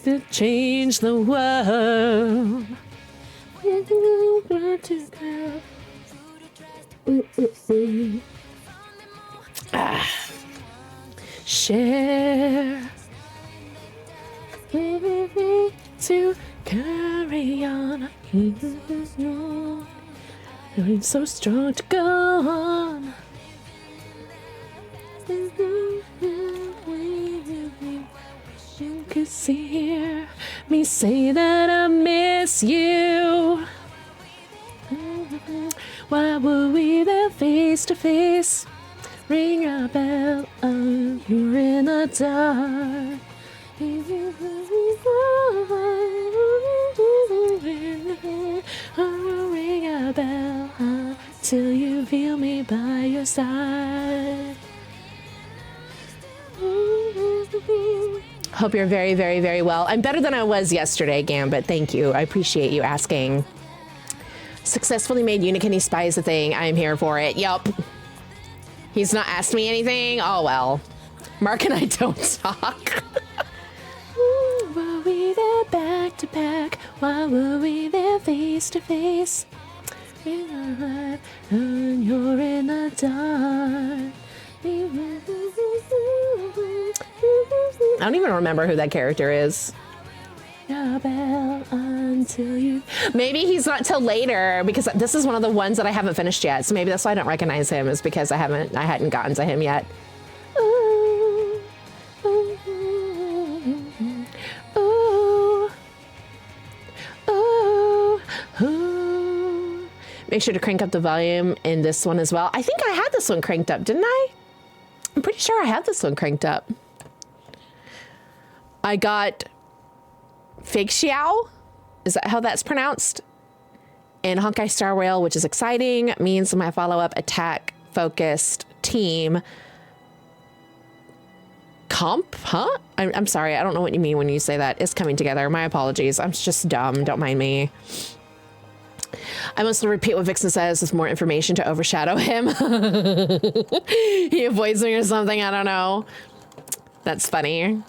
to change the world. Share to carry on. I'm so strong to go on. You could hear me say that I miss you. Why were we there face to face? Ring a bell, you're in the dark. Ring a bell till you feel me by your side. Hope you're very, very, very well. I'm better than I was yesterday, Gambit. Thank you. I appreciate you asking. Successfully made Unikitty Spies a thing. I'm here for it. Yup. He's not asked me anything? Oh, well. Mark and I don't talk. Were we there back to back? Why were we there face to face? And you're in the dark. I don't even remember who that character is. Until you. Maybe he's not till later because this is one of the ones that I haven't finished yet. So maybe that's why I don't recognize him, is because I hadn't gotten to him yet. Ooh, ooh, ooh, ooh, ooh. Make sure to crank up the volume in this one as well. I think I had this one cranked up, didn't I? I'm pretty sure I had this one cranked up. I got Fake Xiao, is that how that's pronounced? And Honkai Star Rail, which is exciting, means my follow-up attack-focused team. Comp, huh? I'm sorry, I don't know what you mean when you say that. It's coming together. My apologies. I'm just dumb. Don't mind me. I must repeat what Vixen says with more information to overshadow him. He avoids me or something. I don't know. That's funny.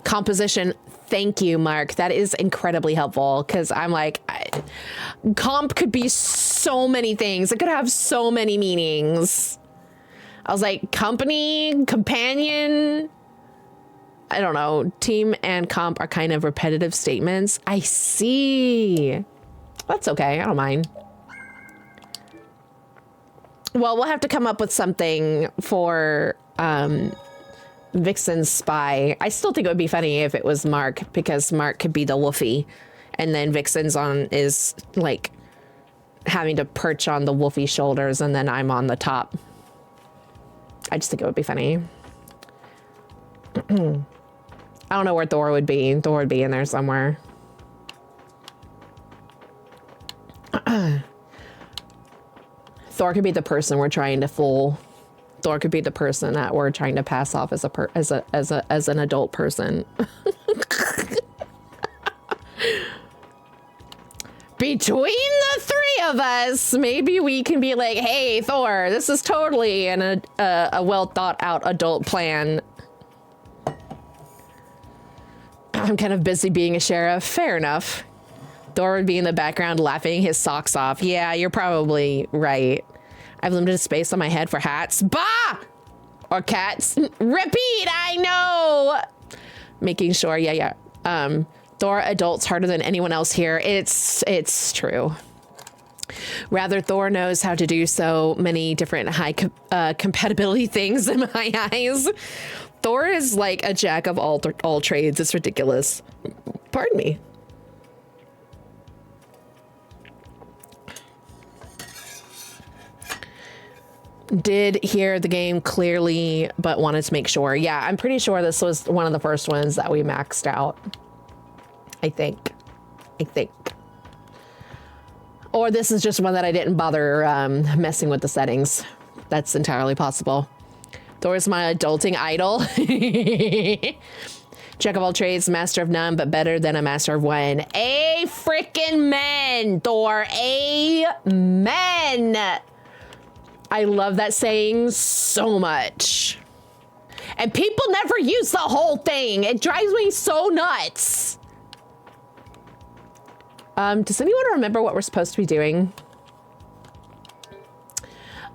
Composition. Thank you, Mark. That is incredibly helpful because I'm like, comp could be so many things. It could have so many meanings. I was like, company, companion. I don't know. Team and comp are kind of repetitive statements. I see. That's okay. I don't mind. Well, we'll have to come up with something for Vixen's spy. I still think it would be funny if it was Mark, because Mark could be the Wolfie, and then Vixen's is like having to perch on the Wolfie shoulders, and then I'm on the top. I just think it would be funny. I don't know where Thor would be. Thor would be in there somewhere. Thor could be the person we're trying to fool. Thor could be the person that we're trying to pass off as an adult person. Between the three of us, maybe we can be like, "Hey, Thor, this is totally a well thought out adult plan." I'm kind of busy being a sheriff. Fair enough. Thor would be in the background laughing his socks off. Yeah, you're probably right. I've limited space on my head for hats. Bah! Or cats. Repeat, I know! Making sure, yeah. Thor adults harder than anyone else here. It's true. Rather, Thor knows how to do so many different high compatibility things in my eyes. Thor is like a jack of all trades. It's ridiculous. Pardon me. Did hear the game clearly, but wanted to make sure. Yeah, I'm pretty sure this was one of the first ones that we maxed out. I think. Or this is just one that I didn't bother messing with the settings. That's entirely possible. Thor's my adulting idol. Jack of all trades, master of none, but better than a master of one. Frickin' Thor. Amen. I love that saying so much. And people never use the whole thing. It drives me so nuts. Does anyone remember what we're supposed to be doing?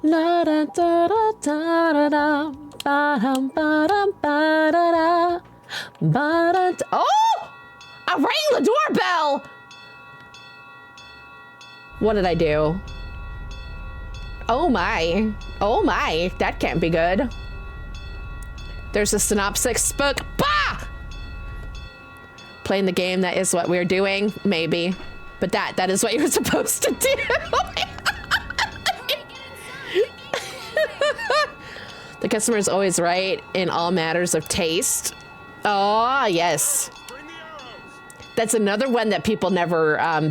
La da da da da da da ba dum ba dum ba da da ba da. Oh! I rang the doorbell! What did I do? Oh my. Oh my. That can't be good. There's a synopsis book. Bah! Playing the game, that is what we're doing. Maybe. But that is what you're supposed to do. The customer is always right in all matters of taste. Oh, yes. That's another one that people never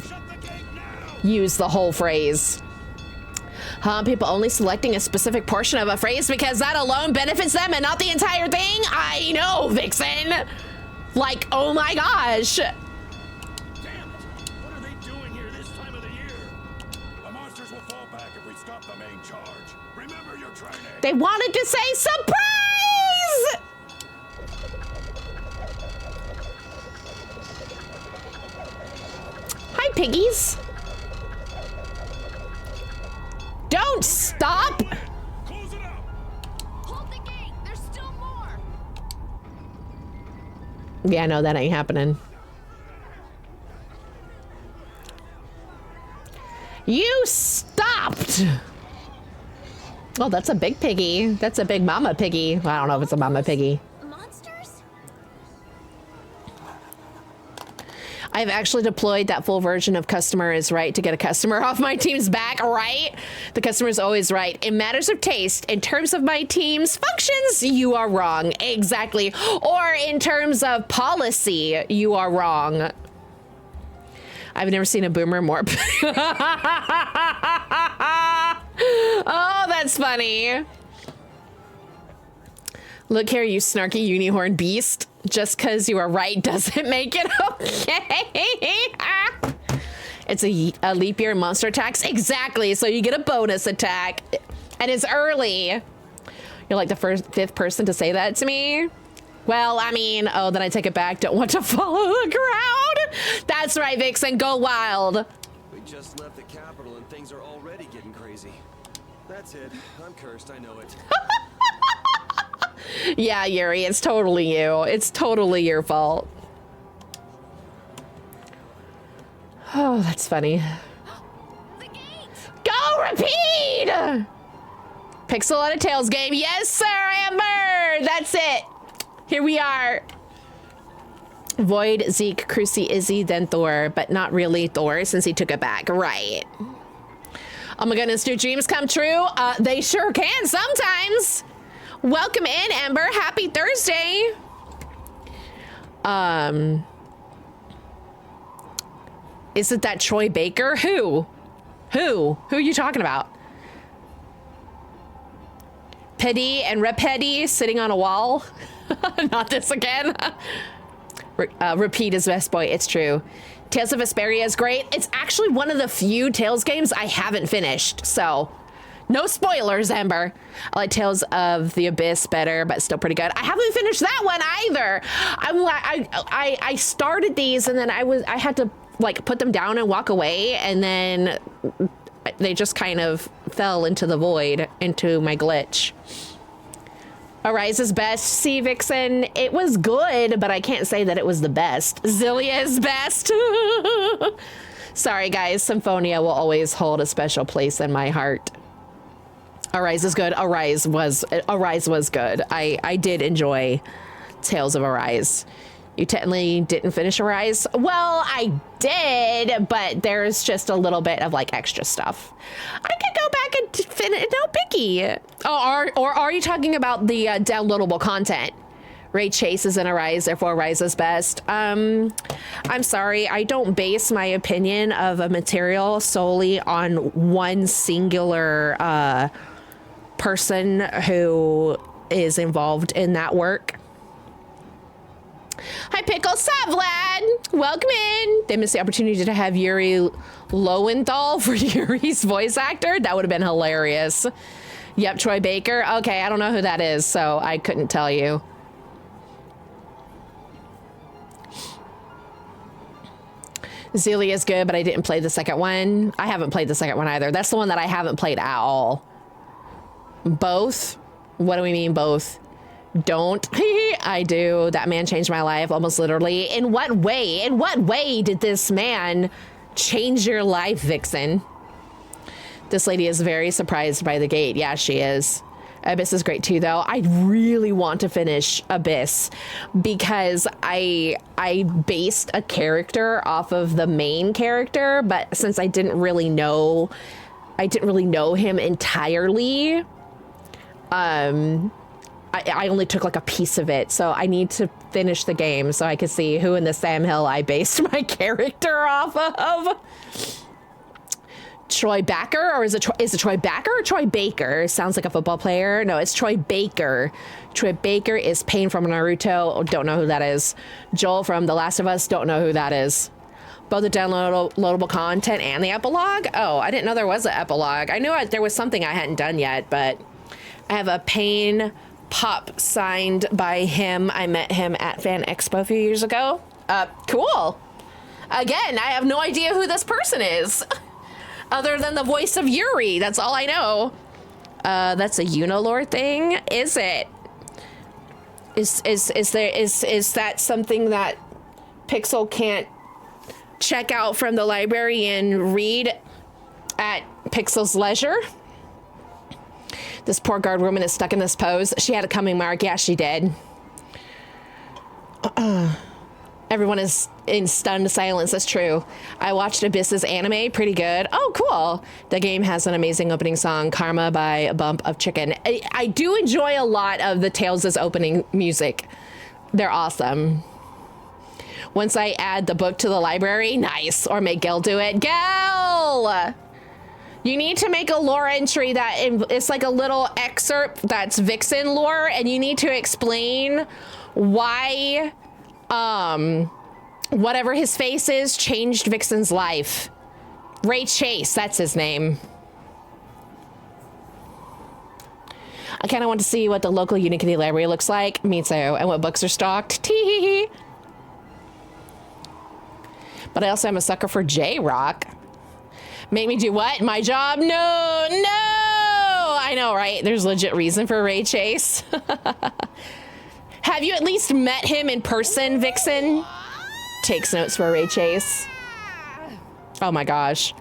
use the whole phrase. People only selecting a specific portion of a phrase because that alone benefits them and not the entire thing? I know, Vixen. Like, oh my gosh. Damn it. What are they doing here this time of the year? The monsters will fall back if we stop the main charge. Remember your training. They wanted to say surprise! Hi, piggies. Don't stop! Close it up. Hold the gate. There's still more. Yeah, no, that ain't happening. You stopped! Oh, that's a big piggy. That's a big mama piggy. Well, I don't know if it's a mama piggy. Monsters? I've actually deployed that full version of customer is right to get a customer off my team's back, right? The customer is always right. In matters of taste, in terms of my team's functions, you are wrong. Exactly. Or in terms of policy, you are wrong. I've never seen a boomer more. Oh, that's funny. Look here, you snarky unicorn beast. Just because you are right doesn't make it okay. It's a leap year monster attacks. Exactly. So you get a bonus attack. And it's early. You're like the fifth person to say that to me. Well, I mean, oh, then I take it back. Don't want to follow the crowd. That's right, Vixen. Go wild. We just left the capital and things are already getting crazy. That's it. I'm cursed. I know it. Yeah, Yuri, it's totally you. It's totally your fault. Oh, that's funny. The gate. Go repeat! Pixel on a Tails game. Yes, sir, Amber. That's it. Here we are. Void, Zeke, Crucy, Izzy, then Thor, but not really Thor since he took it back. Right. Oh my goodness, do dreams come true? They sure can sometimes. Welcome in, Amber. Happy Thursday. Is it that Troy Baker? Who? Who are you talking about? Petty and Repetty sitting on a wall. Not this again. Repeat is best boy. It's true. Tales of Vesperia is great. It's actually one of the few Tales games I haven't finished. So no spoilers, Ember. I like Tales of the Abyss better, but still pretty good. I haven't finished that one either. I started these and then I had to like put them down and walk away, and then they just kind of fell into the void, into my glitch. Arise is best. See, Vixen, it was good, but I can't say that it was the best. Zillia is best. Sorry, guys. Symphonia will always hold a special place in my heart. Arise is good. Arise was good. I did enjoy Tales of Arise. You technically didn't finish Arise? Well, I did, but there's just a little bit of like extra stuff. I could go back and finish. No picky. Oh, or are you talking about the downloadable content? Ray Chase is in Arise, therefore Arise is best. I'm sorry, I don't base my opinion of a material solely on one singular person who is involved in that work. Hi, Pickle. Sup, Vlad? Welcome in. They missed the opportunity to have Yuri Lowenthal for Yuri's voice actor. That would have been hilarious. Yep, Troy Baker. Okay, I don't know who that is, so I couldn't tell you. Zelia is good, but I didn't play the second one. I haven't played the second one either. That's the one that I haven't played at all. Both? What do we mean both? Don't. I do. That man changed my life, almost literally. In what way? In what way did this man change your life, Vixen? This lady is very surprised by the gate. Yeah, she is. Abyss is great too, though. I really want to finish Abyss because I based a character off of the main character, but since I didn't really know him entirely, I only took like a piece of it, so I need to finish the game so I can see who in the Sam Hill I based my character off of. Troy Baker, or is it Troy Baker or Troy Baker? Sounds like a football player. No, it's Troy Baker. Troy Baker is Pain from Naruto. Don't know who that is. Joel from The Last of Us. Don't know who that is. Both the downloadable content and the epilogue. Oh, I didn't know there was an epilogue. I knew there was something I hadn't done yet, but I have a Pain pop signed by him. I met him at Fan Expo a few years ago. Cool. Again, I have no idea who this person is. Other than the voice of Yuri, that's all I know. That's a Unilore thing, is it? Is that something that Pixel can't check out from the library and read at Pixel's leisure? This poor guard woman is stuck in this pose. She had a coming mark. Yeah, she did. Everyone is in stunned silence. That's true. I watched Abyss's anime. Pretty good. Oh, cool. The game has an amazing opening song, Karma by a Bump of Chicken. I do enjoy a lot of the Tales' opening music. They're awesome. Once I add the book to the library, nice. Or make Gel do it. Gel! You need to make a lore entry that it's like a little excerpt that's Vixen lore, and you need to explain why whatever his face is changed Vixen's life. Ray Chase, that's his name. I kind of want to see what the local Unikitty library looks like. Me too. And what books are stocked. Tee. But I also am a sucker for J-Rock. Make me do what? My job? No, no! I know, right? There's legit reason for Ray Chase. Have you at least met him in person, Vixen? Takes notes for Ray Chase. Oh my gosh.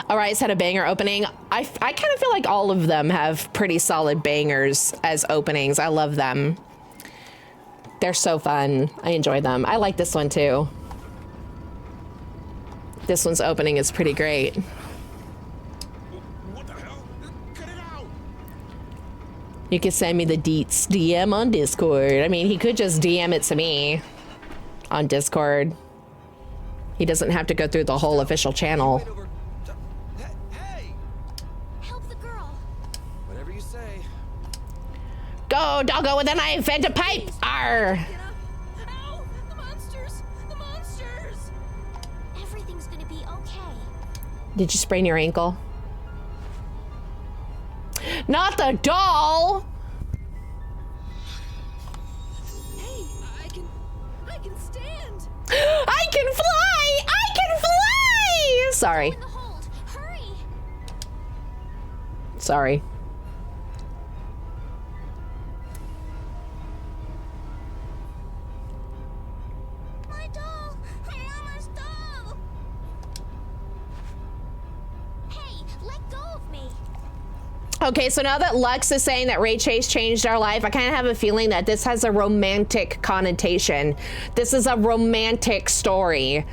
Arise had a banger opening. I kind of feel like all of them have pretty solid bangers as openings. I love them. They're so fun. I enjoy them. I like this one too. This one's opening is pretty great. What the hell? Cut it out! You can send me the deets DM on Discord. I mean, he could just DM it to me on Discord. He doesn't have to go through the whole official channel. Hey! Help the girl. Whatever you say. Go, doggo with a knife and a pipe! Arr! Get up. Ow! The monsters! The monsters! Everything's gonna be okay. Did you sprain your ankle? Not the doll! Hey, I can stand. I can fly! I can fly! Sorry. In the hold. Hurry. Sorry. My doll. My mama's doll. Hey, let go of me. Okay, so now that Lux is saying that Ray Chase changed our life, I kind of have a feeling that this has a romantic connotation. This is a romantic story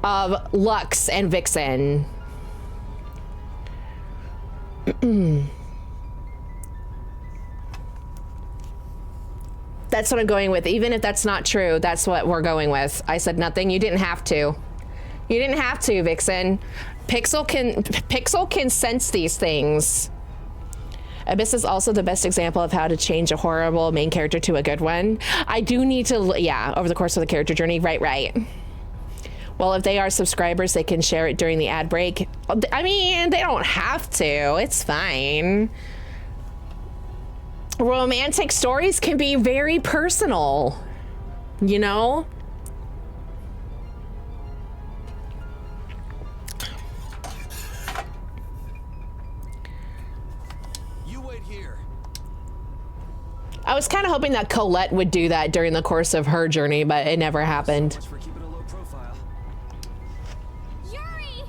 of Lux and Vixen. That's what I'm going with. Even if that's not true, that's what we're going with. I said nothing. You didn't have to. You didn't have to, Vixen. Pixel can sense these things. Abyss is also the best example of how to change a horrible main character to a good one. I do need to, yeah, over the course of the character journey. Right. Well, if they are subscribers, they can share it during the ad break. I mean, they don't have to. It's fine. Romantic stories can be very personal, you know? I was kind of hoping that Colette would do that during the course of her journey, but it never happened. So much for keeping a low profile. Yuri!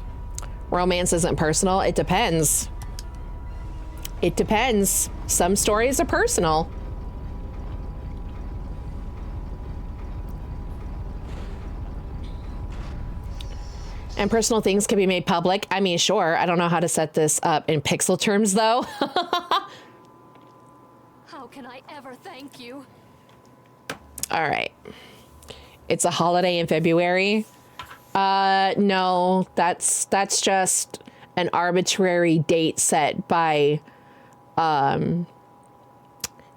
Romance isn't personal. It depends. It depends. Some stories are personal. And personal things can be made public. I mean, sure. I don't know how to set this up in pixel terms, though. How can I ever thank you? All right. It's a holiday in February. No, that's just an arbitrary date set by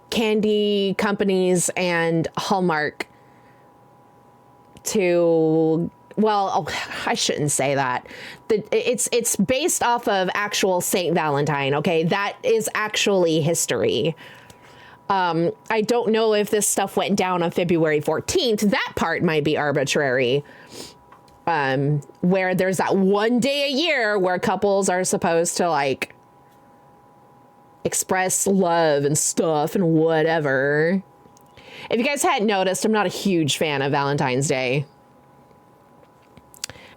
candy companies and Hallmark to, well, I shouldn't say that. It's based off of actual Saint Valentine, okay? That is actually history. I don't know if this stuff went down on February 14th. That part might be arbitrary. Where there's that one day a year where couples are supposed to like express love and stuff and whatever. If you guys hadn't noticed, I'm not a huge fan of Valentine's Day.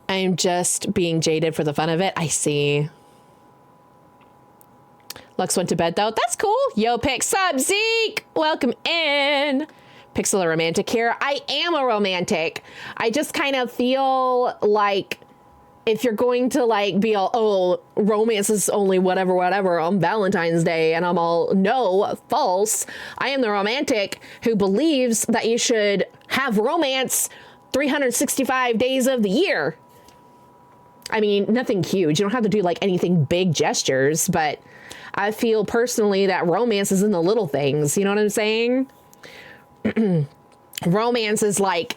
I'm just being jaded for the fun of it. I see. Lux went to bed though. That's cool. Yo, pick sub Zeke. Welcome in. Pixel a romantic here. I am a romantic. I just kind of feel like if you're going to like be all, oh, romance is only whatever on Valentine's Day, and I'm all, no, false. I am the romantic who believes that you should have romance 365 days of the year. I mean, nothing huge. You don't have to do like anything big gestures, but I feel personally that romance is in the little things. You know what I'm saying? Romance is like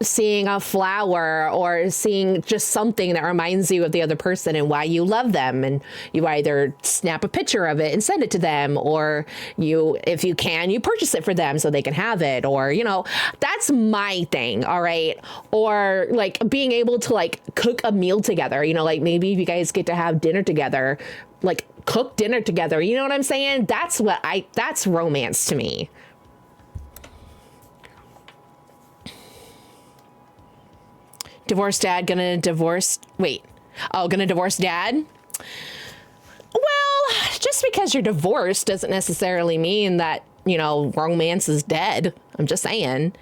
seeing a flower or seeing just something that reminds you of the other person and why you love them, and you either snap a picture of it and send it to them, or you, if you can, you purchase it for them so they can have it, or, you know, that's my thing. All right. Or like being able to like cook a meal together, you know, like maybe if you guys get to have dinner together, like cook dinner together, you know what I'm saying? That's romance to me. Divorced dad gonna divorce dad? Well, just because you're divorced doesn't necessarily mean that, you know, romance is dead. I'm just saying.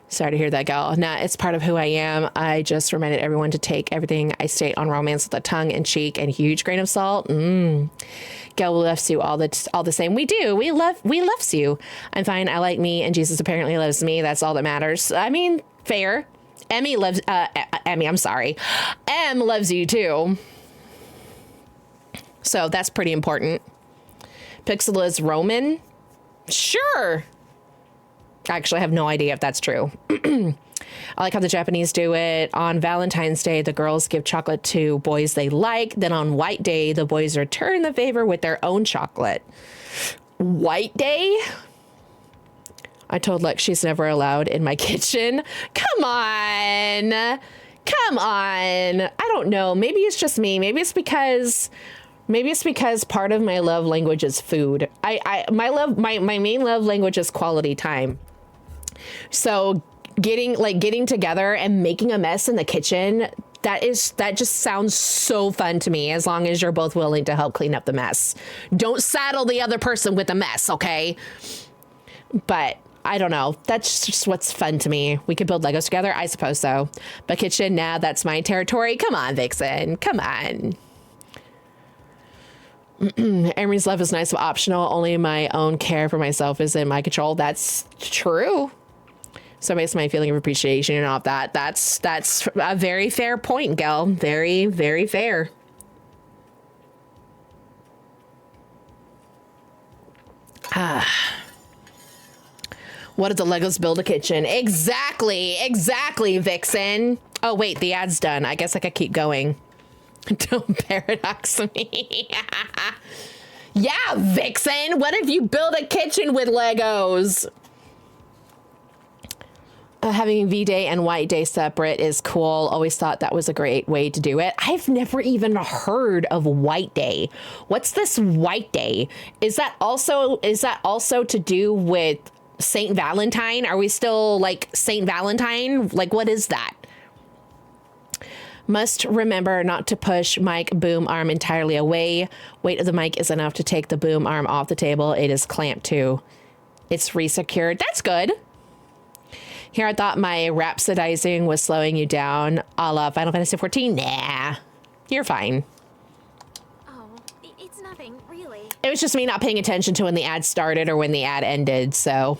Sorry to hear that, gal. Nah, it's part of who I am. I just reminded everyone to take everything I state on romance with a tongue in cheek and huge grain of salt. Gal loves you all the same. We do. We loves you. I'm fine. I like me, and Jesus apparently loves me. That's all that matters. I mean, fair. Emmy loves, I'm sorry. Em loves you too. So that's pretty important. Pixel is Roman? Sure. Actually, I have no idea if that's true. I like how the Japanese do it. On Valentine's Day, the girls give chocolate to boys they like. Then on White Day, the boys return the favor with their own chocolate. White Day? I told Lex she's never allowed in my kitchen. Come on. I don't know. Maybe it's just me. Maybe it's because part of my love language is food. My main love language is quality time. So getting together and making a mess in the kitchen, that just sounds so fun to me, as long as you're both willing to help clean up the mess. Don't saddle the other person with the mess, okay? But I don't know. That's just what's fun to me. We could build Legos together. I suppose so. But kitchen, nah, that's my territory. Come on, Vixen. Come on. Emery's love is nice but optional. Only my own care for myself is in my control. That's true. So based on my feeling of appreciation and all of that, that's a very fair point, Gal. Very, very fair. What did the Legos build a kitchen? Exactly, Vixen. Oh, wait, the ad's done. I guess I could keep going. Don't paradox me. Yeah, Vixen. What if you build a kitchen with Legos? Having V-Day and White Day separate is cool. Always thought that was a great way to do it. I've never even heard of White Day. What's this White Day? Is that also to do with Saint Valentine? Are we still like Saint Valentine? Like, what is that? Must remember not to push mic boom arm entirely away. Weight of the mic is enough to take the boom arm off the table. It is clamped too. It's resecured. That's good. Here, I thought my rhapsodizing was slowing you down a la Final Fantasy XIV. Nah, you're fine. Oh, it's nothing, really. It was just me not paying attention to when the ad started or when the ad ended, so.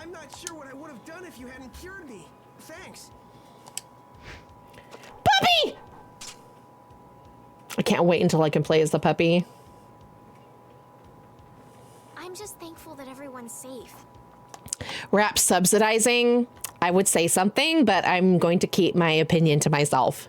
I'm not sure what I would have done if you hadn't cured me. Thanks. Puppy! I can't wait until I can play as the puppy. I'm just thankful that everyone's safe. Rap subsidizing, I would say something, but I'm going to keep my opinion to myself.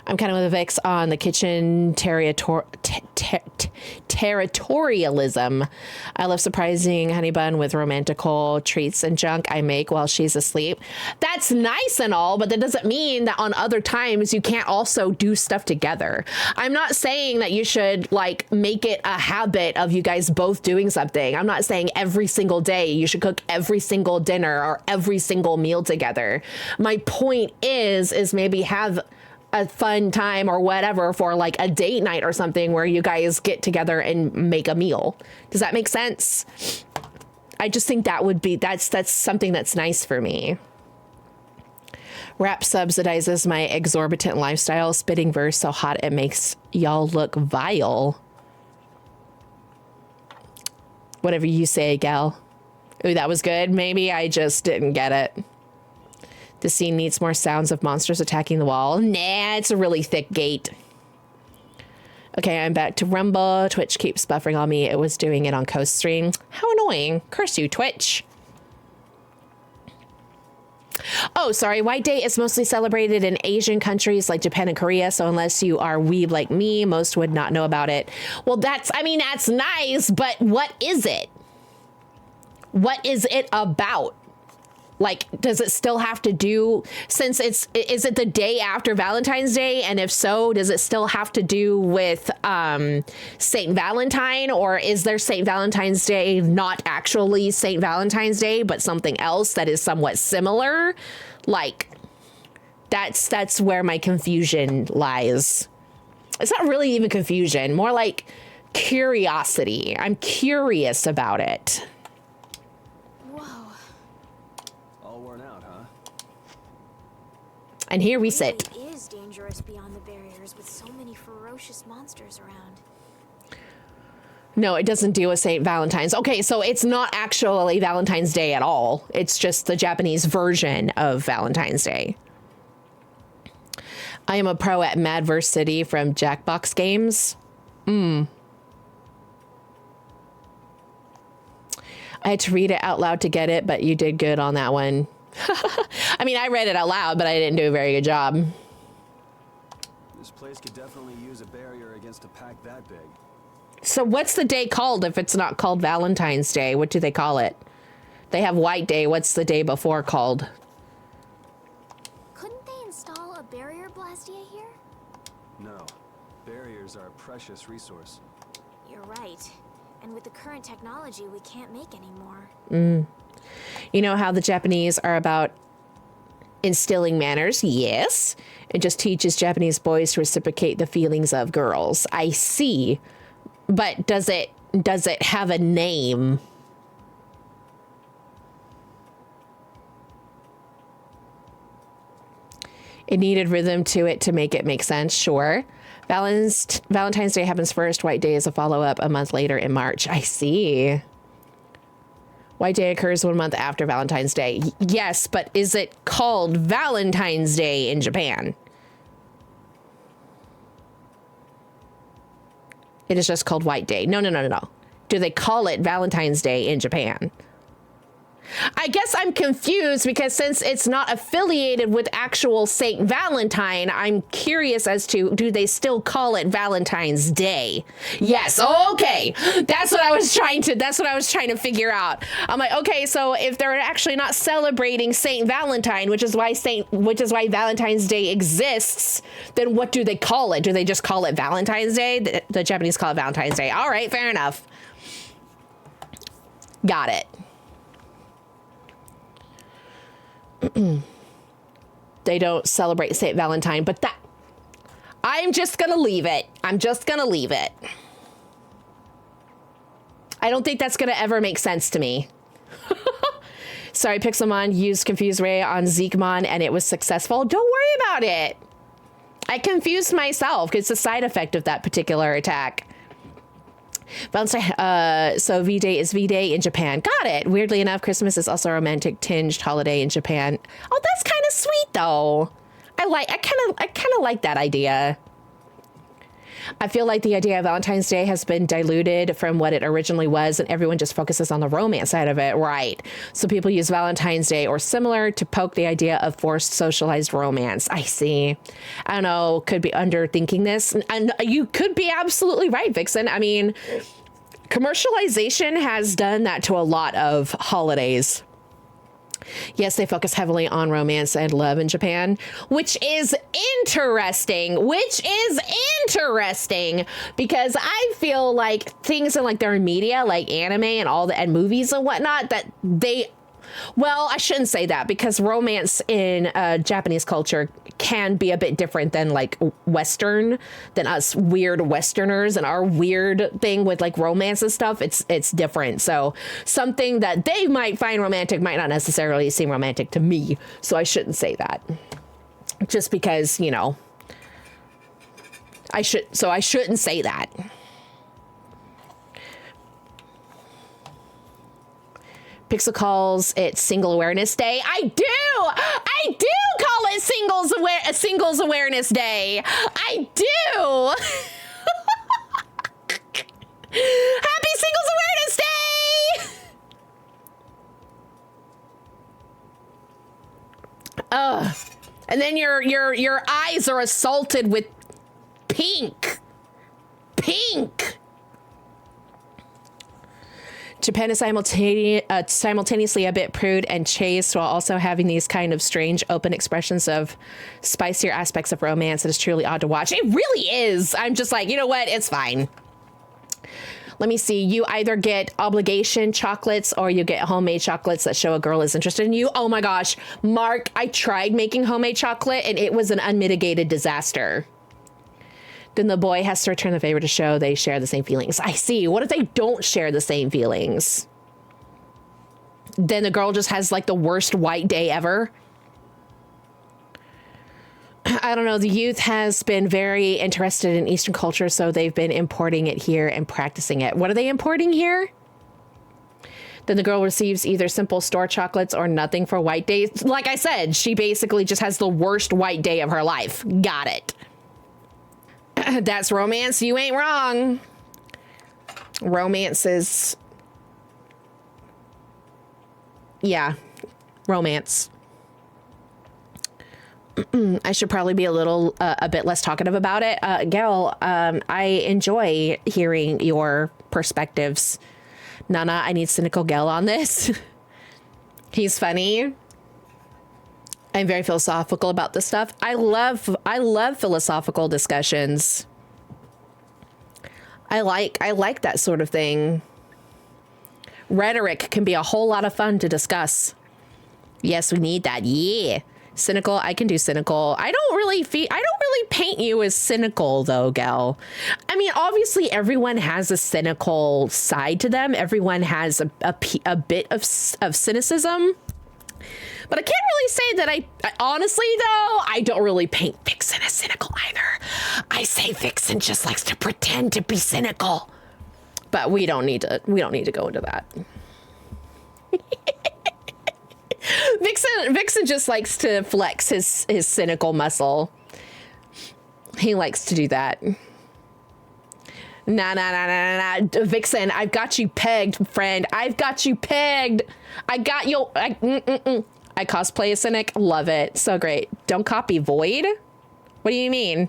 I'm kind of with Vix on the kitchen territorialism. I love surprising Honey Bun with romantical treats and junk I make while she's asleep. That's nice and all, but that doesn't mean that on other times you can't also do stuff together. I'm not saying that you should like make it a habit of you guys both doing something. I'm not saying every single day you should cook every single dinner or every single meal together. My point is maybe have a fun time or whatever for like a date night or something where you guys get together and make a meal. Does that make sense? I just think that would be, that's something that's nice for me. Rap subsidizes my exorbitant lifestyle, spitting verse so hot it makes y'all look vile. Whatever you say, gal. Ooh, that was good. Maybe I just didn't get it. The scene needs more sounds of monsters attacking the wall. Nah, it's a really thick gate. Okay, I'm back to Rumble. Twitch keeps buffering on me. It was doing it on Coast Stream. How annoying. Curse you, Twitch. Oh, sorry. White Day is mostly celebrated in Asian countries like Japan and Korea. So unless you are weeb like me, most would not know about it. Well, that's nice, but what is it? What is it about? Like, does it still have to do, since is it the day after Valentine's Day? And if so, does it still have to do with Saint Valentine? Or is there Saint Valentine's Day not actually Saint Valentine's Day, but something else that is somewhat similar? Like, that's where my confusion lies. It's not really even confusion, more like curiosity. I'm curious about it. And here we sit. It is dangerous beyond the barriers with so many ferocious monsters around. No, it doesn't deal with St. Valentine's. Okay, so it's not actually Valentine's Day at all. It's just the Japanese version of Valentine's Day. I am a pro at Madverse City from Jackbox Games. I had to read it out loud to get it, but you did good on that one. I mean, I read it out loud, but I didn't do a very good job. This place could definitely use a barrier against a pack that big. So what's the day called if it's not called Valentine's Day? What do they call it? They have White Day. What's the day before called? Couldn't they install a barrier blastia here? No. Barriers are a precious resource. You're right. And with the current technology, we can't make any more. You know how the Japanese are about instilling manners? Yes. It just teaches Japanese boys to reciprocate the feelings of girls. I see. But does it have a name? It needed rhythm to it to make it make sense. Sure. Valentine's Day happens first. White Day is a follow-up a month later in March. I see. White Day occurs 1 month after Valentine's Day. Yes, but is it called Valentine's Day in Japan? It is just called White Day. No. Do they call it Valentine's Day in Japan? I guess I'm confused because since it's not affiliated with actual Saint Valentine, I'm curious as to, do they still call it Valentine's Day? Yes. Okay. That's what I was trying to figure out. I'm like, okay, so if they're actually not celebrating Saint Valentine, which is why Valentine's Day exists, then what do they call it? Do they just call it Valentine's Day? The Japanese call it Valentine's Day. All right, fair enough. Got it. They don't celebrate St. Valentine, but that... I'm just gonna leave it. I'm just gonna leave it. I don't think that's gonna ever make sense to me. Sorry, Pixelmon used Confuse Ray on Zeekmon and it was successful. Don't worry about it. I confused myself. It's a side effect of that particular attack. Valentine, so V-Day is V-Day in Japan. Got it. Weirdly enough, Christmas is also a romantic tinged holiday in Japan. Oh, that's kind of sweet though. I kind of like that idea. I feel like the idea of Valentine's Day has been diluted from what it originally was, and everyone just focuses on the romance side of it, right? So people use Valentine's Day or similar to poke the idea of forced socialized romance. I see. I don't know, could be underthinking this. And you could be absolutely right, Vixen. I mean, commercialization has done that to a lot of holidays. Yes, they focus heavily on romance and love in Japan, which is interesting, because I feel like things in like their media, like anime and all the and movies and whatnot, that they, well, I shouldn't say that, because romance in Japanese culture can be a bit different than like Western, than us weird Westerners and our weird thing with like romance and stuff. It's different. So something that they might find romantic might not necessarily seem romantic to me. So I shouldn't say that, just because, you know, I shouldn't say that. Pixel calls it Single Awareness Day. I do call it Singles Awareness Day. I do. Happy Singles Awareness Day. And then your eyes are assaulted with pink. Japan is simultaneously a bit prude and chaste while also having these kind of strange open expressions of spicier aspects of romance. It is truly odd to watch. It really is. I'm just like, you know what? It's fine. Let me see. You either get obligation chocolates or you get homemade chocolates that show a girl is interested in you. Oh my gosh, Mark, I tried making homemade chocolate and it was an unmitigated disaster. Then the boy has to return the favor to show they share the same feelings. I see. What if they don't share the same feelings? Then the girl just has like the worst white day ever. I don't know. The youth has been very interested in Eastern culture, so they've been importing it here and practicing it. What are they importing here? Then the girl receives either simple store chocolates or nothing for white days. Like I said, she basically just has the worst white day of her life. Got it. That's romance. You ain't wrong. Romance is... yeah, romance. I should probably be a bit less talkative about it. Gail, I enjoy hearing your perspectives. Nana, I need cynical Gail on this. He's funny. I'm very philosophical about this stuff. I love philosophical discussions. I like that sort of thing. Rhetoric can be a whole lot of fun to discuss. Yes, we need that. Yeah. Cynical, I can do cynical. I don't really paint you as cynical though, Gal. I mean, obviously everyone has a cynical side to them. Everyone has a bit of cynicism. But I can't really say that I honestly though, I don't really paint Vixen as cynical either. I say Vixen just likes to pretend to be cynical. But we don't need to go into that. Vixen just likes to flex his cynical muscle. He likes to do that. Nah. Vixen, I've got you pegged, friend. I've got you pegged. I got you. I cosplay a cynic. Love it. So great. Don't copy Void? What do you mean?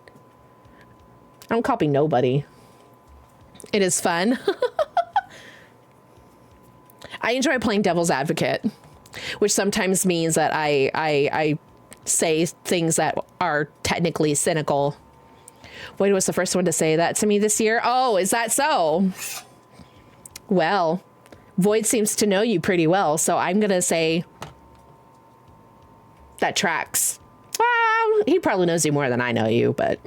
I don't copy nobody. It is fun. I enjoy playing devil's advocate, which sometimes means that I say things that are technically cynical. Void was the first one to say that to me this year. Oh, is that so? Well, Void seems to know you pretty well, so I'm going to say that tracks. He probably knows you more than I know you, but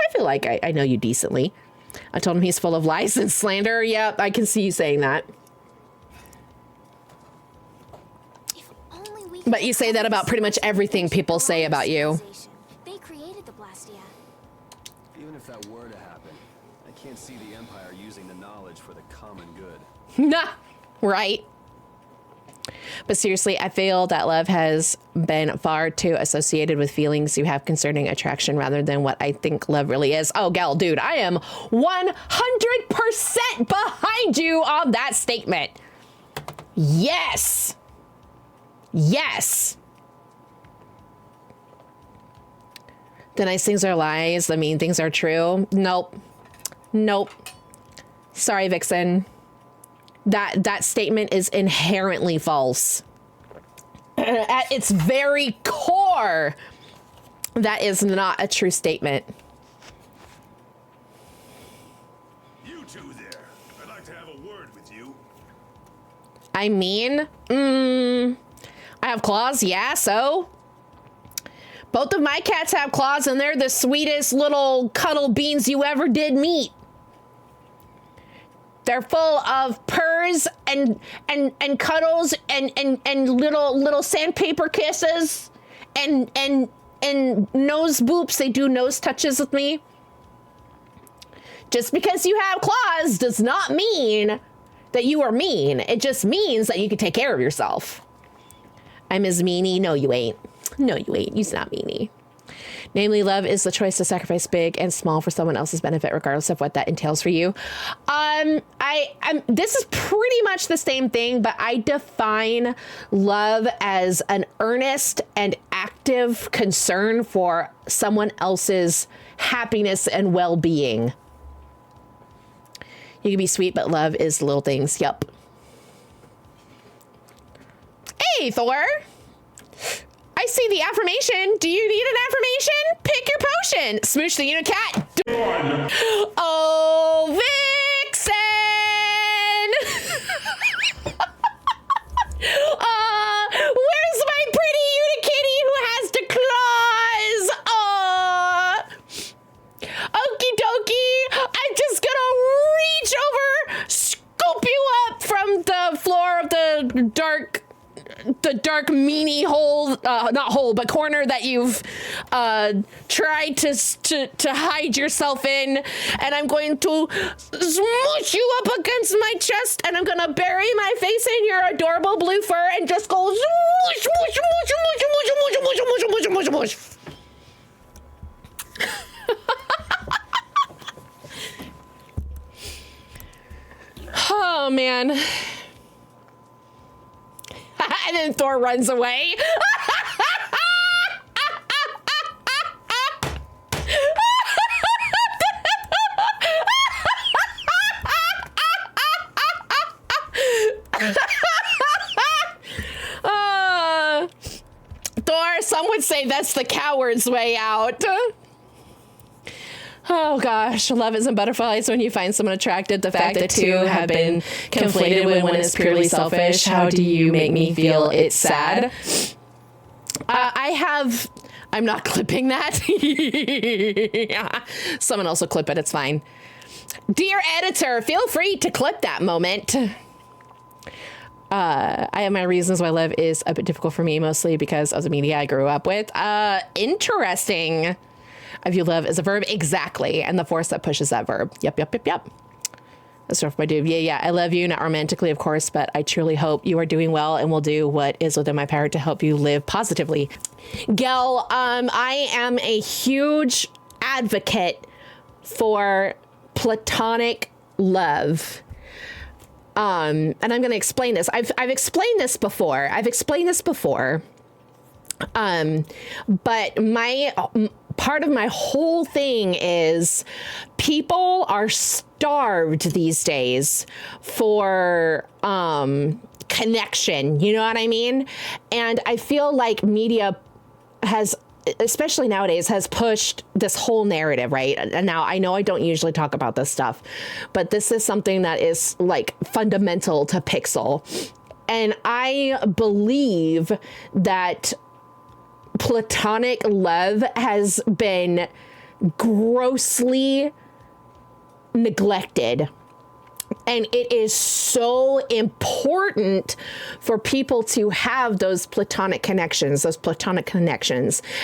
I feel like I know you decently. I told him he's full of lies and slander. Yep, I can see you saying that. If only we could But you say that about pretty much everything people say about you. They created the Blastia. Even if that were to happen, I can't see the Empire using the knowledge for the common good. Nah, right. But seriously, I feel that love has been far too associated with feelings you have concerning attraction rather than what I think love really is. Oh, gal, dude, I am 100% behind you on that statement. Yes. Yes. The nice things are lies. The mean things are true. Nope. Nope. Sorry, Vixen. That statement is inherently false. At its very core, that is not a true statement. You two there. I'd like to have a word with you. I mean, I have claws, yeah, so? Both of my cats have claws, and they're the sweetest little cuddle beans you ever did meet. They're full of purrs and cuddles and little sandpaper kisses and nose boops. They do nose touches with me. Just because you have claws does not mean that you are mean. It just means that you can take care of yourself. I'm as meanie. No, you ain't. No, you ain't. You's not meanie. Namely, love is the choice to sacrifice big and small for someone else's benefit, regardless of what that entails for you. This is pretty much the same thing, but I define love as an earnest and active concern for someone else's happiness and well-being. You can be sweet, but love is little things. Yup. Hey, Thor. I see the affirmation. Do you need an affirmation? Pick your potion. Smooch the unicat. Oh, Vixen! Where's my pretty unikitty who has the claws? Okie dokie. I'm just gonna reach over, scoop you up from the floor of the dark meanie hole, not hole, but corner that you've tried to hide yourself in, and I'm going to smoosh you up against my chest, and I'm gonna bury my face in your adorable blue fur and just go smoosh, smoosh, smoosh, smoosh, smoosh, smoosh, smoosh, smoosh, smoosh, smoosh, smoosh. Oh man. And then Thor runs away. Thor, some would say that's the coward's way out. Oh gosh, love isn't butterflies when you find someone attractive. The fact that two have been conflated when one is purely selfish. How do you make me feel it's sad? I'm not clipping that. Someone else will clip it, it's fine. Dear editor, feel free to clip that moment. I have my reasons why love is a bit difficult for me, mostly because of the media I grew up with. Interesting. I view love as a verb. Exactly. And the force that pushes that verb. Yep. That's rough, my dude. Yeah. I love you, not romantically, of course, but I truly hope you are doing well and will do what is within my power to help you live positively. Gel, I am a huge advocate for platonic love. And I'm going to explain this. I've explained this before. But part of my whole thing is people are starved these days for connection. You know what I mean? And I feel like media has, especially nowadays, has pushed this whole narrative, right? And now I know I don't usually talk about this stuff, but this is something that is like fundamental to Pixel. And I believe that platonic love has been grossly neglected. And it is so important for people to have those platonic connections,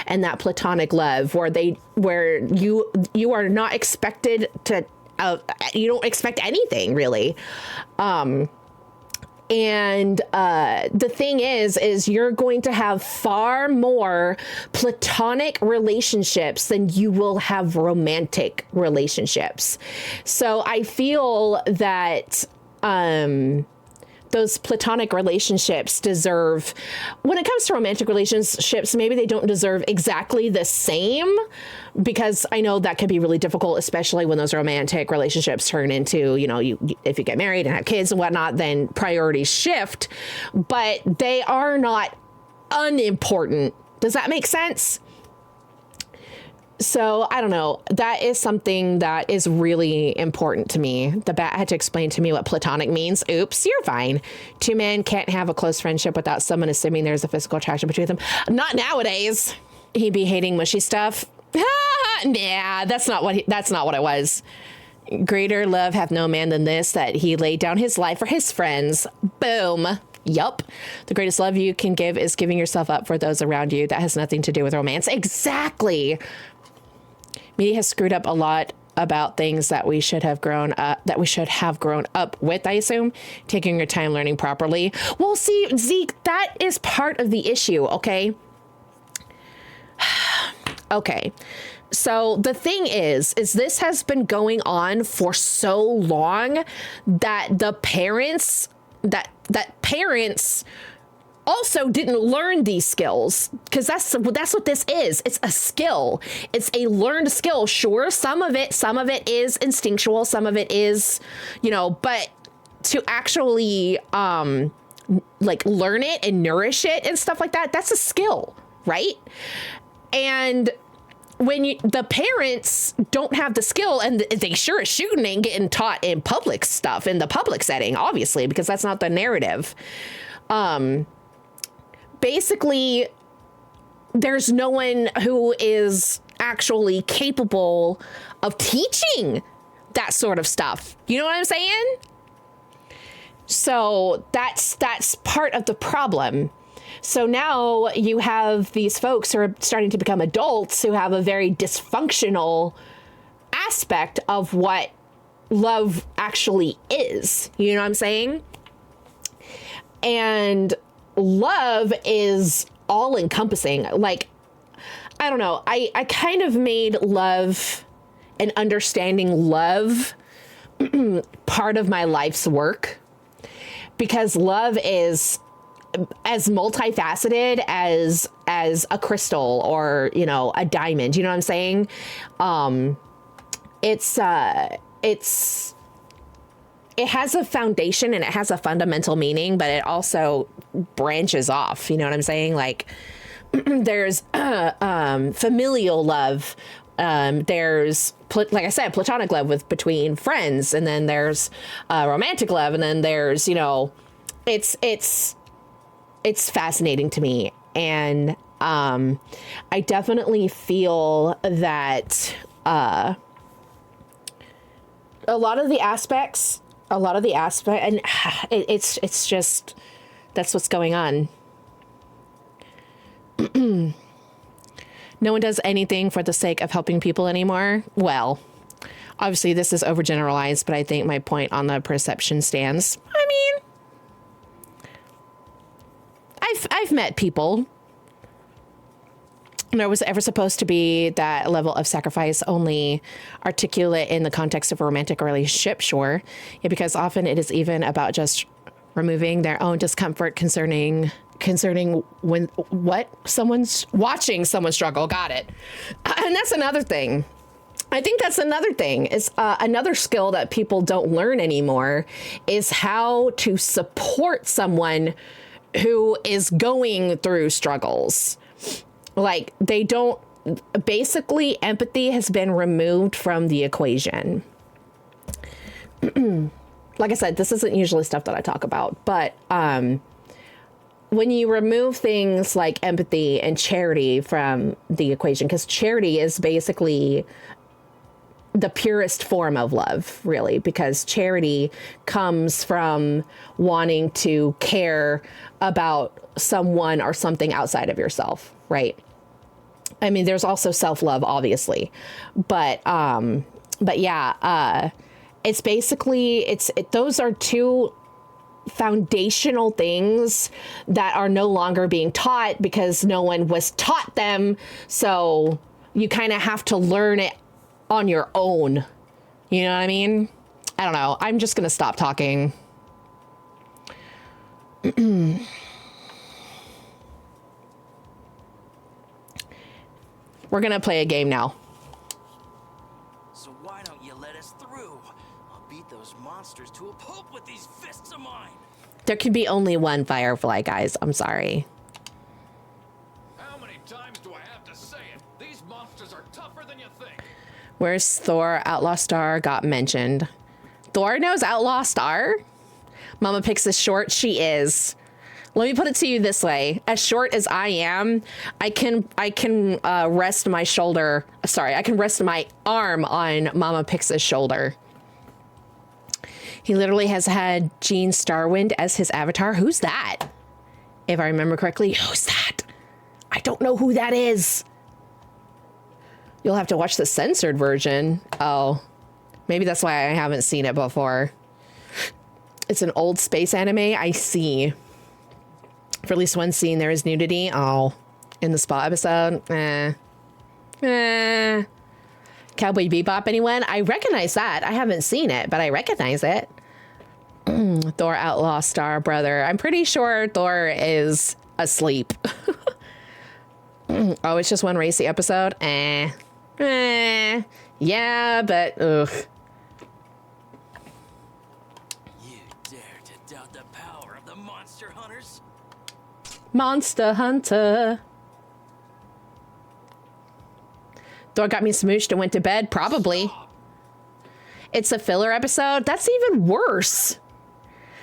and that platonic love where you are not expected to, you don't expect anything really. And the thing is you're going to have far more platonic relationships than you will have romantic relationships. So I feel that those platonic relationships deserve, when it comes to romantic relationships, maybe they don't deserve exactly the same, because I know that can be really difficult, especially when those romantic relationships turn into, if you get married and have kids and whatnot, then priorities shift, but they are not unimportant. Does that make sense? So I don't know. That is something that is really important to me. The bat had to explain to me what platonic means. Oops, you're fine. Two men can't have a close friendship without someone assuming there's a physical attraction between them. Not nowadays. He'd be hating mushy stuff. Nah, that's not what it was. Greater love hath no man than this, that he laid down his life for his friends. Boom. Yup. The greatest love you can give is giving yourself up for those around you. That has nothing to do with romance. Exactly. Media has screwed up a lot about things that we should have grown up with, I assume. Taking your time learning properly. Well, see, Zeke, that is part of the issue, okay? Okay. So the thing is this has been going on for so long that the parents, that parents also didn't learn these skills, because that's what this is. It's a skill. It's a learned skill. Sure, some of it is instinctual, some of it is, but to actually like learn it and nourish it and stuff like that, that's a skill, right? And when the parents don't have the skill, and they sure as shooting ain't getting taught in public stuff, in the public setting, obviously, because that's not the narrative. Basically, there's no one who is actually capable of teaching that sort of stuff. You know what I'm saying? So that's part of the problem. So now you have these folks who are starting to become adults who have a very dysfunctional aspect of what love actually is. You know what I'm saying? And love is all encompassing. Like, I don't know. I kind of made love and understanding love part of my life's work, because love is as multifaceted as a crystal or, a diamond. You know what I'm saying? It has a foundation and it has a fundamental meaning, but it also branches off. You know what I'm saying? Like, there's familial love. There's, like I said, platonic love between friends, and then there's romantic love, and then there's, it's fascinating to me. And I definitely feel that a lot of the aspects, and it's just, that's what's going on. No one does anything for the sake of helping people anymore. Well, obviously this is overgeneralized, but I think my point on the perception stands. I mean, I've met people. There was ever supposed to be that level of sacrifice only articulate in the context of a romantic relationship? Sure. Yeah, because often it is even about just removing their own discomfort concerning when someone's watching someone struggle. Got it. And that's another thing. I think that's another thing, is another skill that people don't learn anymore is how to support someone who is going through struggles. Like, they don't, basically empathy has been removed from the equation. Like I said, this isn't usually stuff that I talk about, but when you remove things like empathy and charity from the equation, because charity is basically the purest form of love, really, because charity comes from wanting to care about someone or something outside of yourself, right? I mean, there's also self-love, obviously, but yeah, it's basically, those are two foundational things that are no longer being taught because no one was taught them. So you kind of have to learn it on your own. You know what I mean? I don't know. I'm just going to stop talking. We're going to play a game now. So why don't you let us through? I'll beat those monsters to a pulp with these fists of mine. There can be only one Firefly, guys. I'm sorry. How many times do I have to say it? These monsters are tougher than you think. Where's Thor? Outlaw Star got mentioned. Thor knows Outlaw Star? Mama picks a short. She is. Let me put it to you this way. As short as I am, I can rest my shoulder. Sorry, I can rest my arm on Mama Pix's shoulder. He literally has had Gene Starwind as his avatar. Who's that? If I remember correctly, who's that? I don't know who that is. You'll have to watch the censored version. Oh, maybe that's why I haven't seen it before. It's an old space anime. I see. For at least one scene, there is nudity. Oh, in the spa episode. Cowboy Bebop, anyone? I recognize that. I haven't seen it, but I recognize it. Thor Outlaw Star brother. I'm pretty sure Thor is asleep. Oh, it's just one racy episode? Yeah, but ugh. You dare to doubt the power of the monster hunters? Monster Hunter. Thor got me smooshed and went to bed. Probably. It's a filler episode. That's even worse.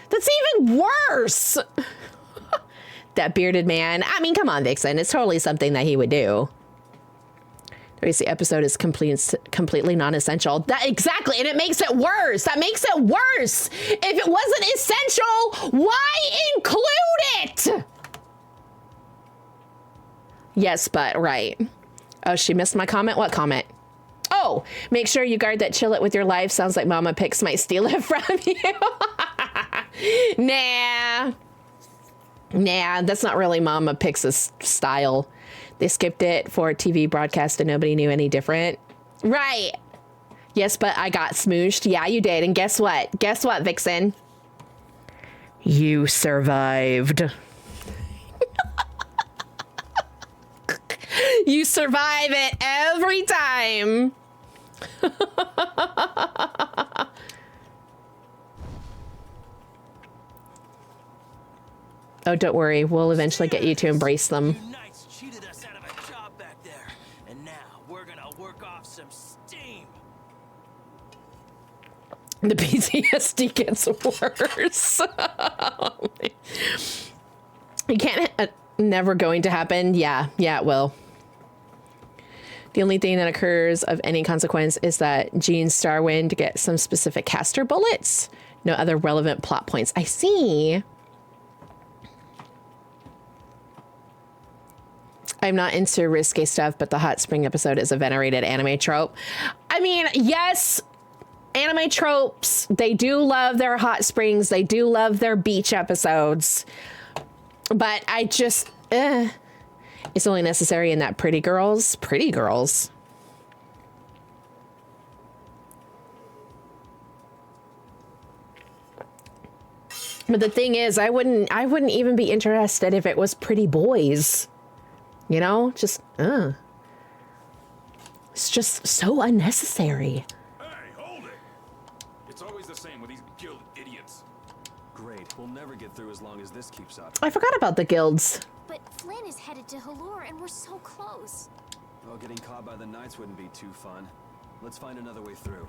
That's even worse. That bearded man. I mean, come on, Vixen. It's totally something that he would do. The episode is completely non-essential. That exactly, and it makes it worse. That makes it worse. If it wasn't essential, why include it? Yes, but right. Oh, she missed my comment. What comment? Oh, make sure you guard that chill it with your life. Sounds like Mama Pix might steal it from you. Nah, that's not really Mama Pix's style. They skipped it for TV broadcast and nobody knew any different. Right. Yes, but I got smooshed. Yeah, you did. And guess what? Guess what, Vixen? You survived. You survive it every time. Oh, don't worry. We'll eventually get you to embrace them. You knights cheated us out of a job back there, and now we're gonna work off some steam. The PTSD gets worse. You can't. Never going to happen. Yeah, it will. The only thing that occurs of any consequence is that Gene Starwind gets some specific caster bullets. No other relevant plot points. I see. I'm not into risque stuff, but the hot spring episode is a venerated anime trope. I mean, yes, anime tropes, they do love their hot springs. They do love their beach episodes. But I just, it's only necessary in that pretty girls. But the thing is, I wouldn't even be interested if it was pretty boys. You know, just, it's just so unnecessary. Hey, hold it! It's always the same with these guild idiots. Great. We'll never get through as long as this keeps up. I forgot about the guilds. But Flynn is headed to Halor, and we're so close. Well, getting caught by the knights wouldn't be too fun. Let's find another way through.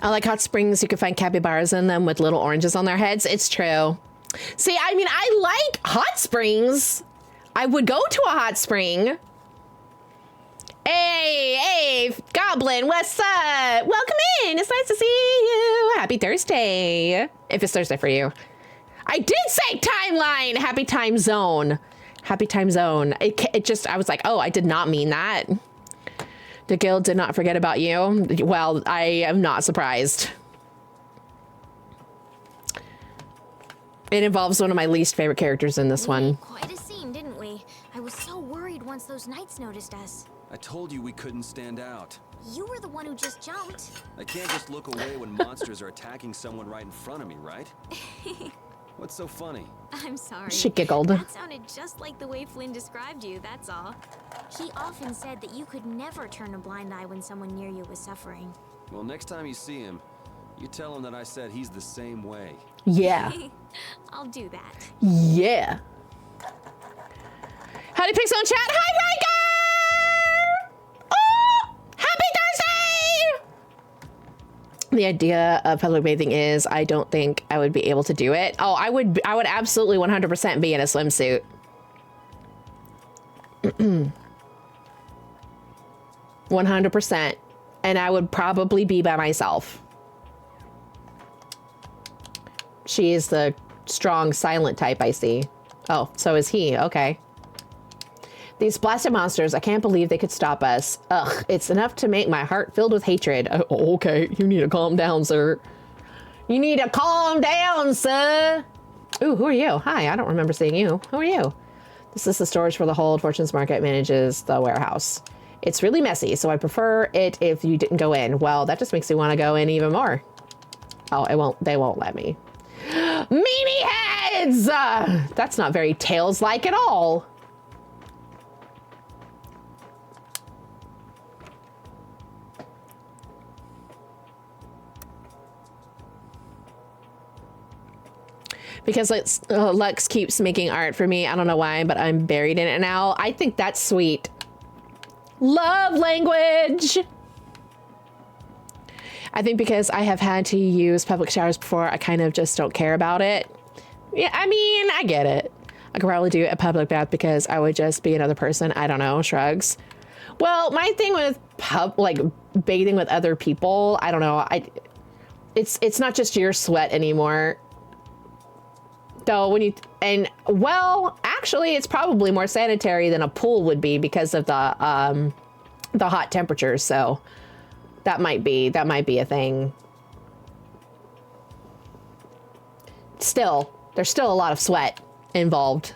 I like hot springs. You can find capybaras in them with little oranges on their heads. It's true. See, I mean, I like hot springs. I would go to a hot spring. Hey, Goblin, what's up? Welcome in. It's nice to see you. Happy Thursday. If it's Thursday for you. I did say timeline. Happy time zone. Happy time zone. It just, I was like, oh, I did not mean that. The guild did not forget about you. Well, I am not surprised. It involves one of my least favorite characters in this one. Quite a scene, didn't we? I was so worried once those knights noticed us. I told you we couldn't stand out. You were the one who just jumped. I can't just look away when monsters are attacking someone right in front of me, right? What's so funny? I'm sorry. She giggled. That sounded just like the way Flynn described you, that's all. He often said that you could never turn a blind eye when someone near you was suffering. Well, next time you see him, you tell him that I said he's the same way. Yeah. I'll do that. Yeah. Howdy, Pixel in chat. Hi, Riker! Oh! Happy Thursday! The idea of public bathing is I don't think I would be able to do it. Oh, I would absolutely 100% be in a swimsuit. 100%. And I would probably be by myself. She is the strong, silent type, I see. Oh, so is he. Okay. These blasted monsters, I can't believe they could stop us. Ugh, it's enough to make my heart filled with hatred. Oh, okay, you need to calm down, sir. You need to calm down, sir. Ooh, who are you? Hi, I don't remember seeing you. Who are you? This is the storage for the hold. Fortune's Market manages the warehouse. It's really messy, so I prefer it if you didn't go in. Well, that just makes me want to go in even more. Oh, they won't let me. Meanie heads! That's not very Tales-like at all. Because Lex keeps making art for me. I don't know why, but I'm buried in it now. I think that's sweet. Love language. I think because I have had to use public showers before, I kind of just don't care about it. Yeah, I mean, I get it. I could probably do a public bath because I would just be another person. I don't know, shrugs. Well, my thing with bathing with other people, I don't know. It's not just your sweat anymore. Though well, actually, it's probably more sanitary than a pool would be because of the hot temperatures. So that might be a thing. Still, there's still a lot of sweat involved.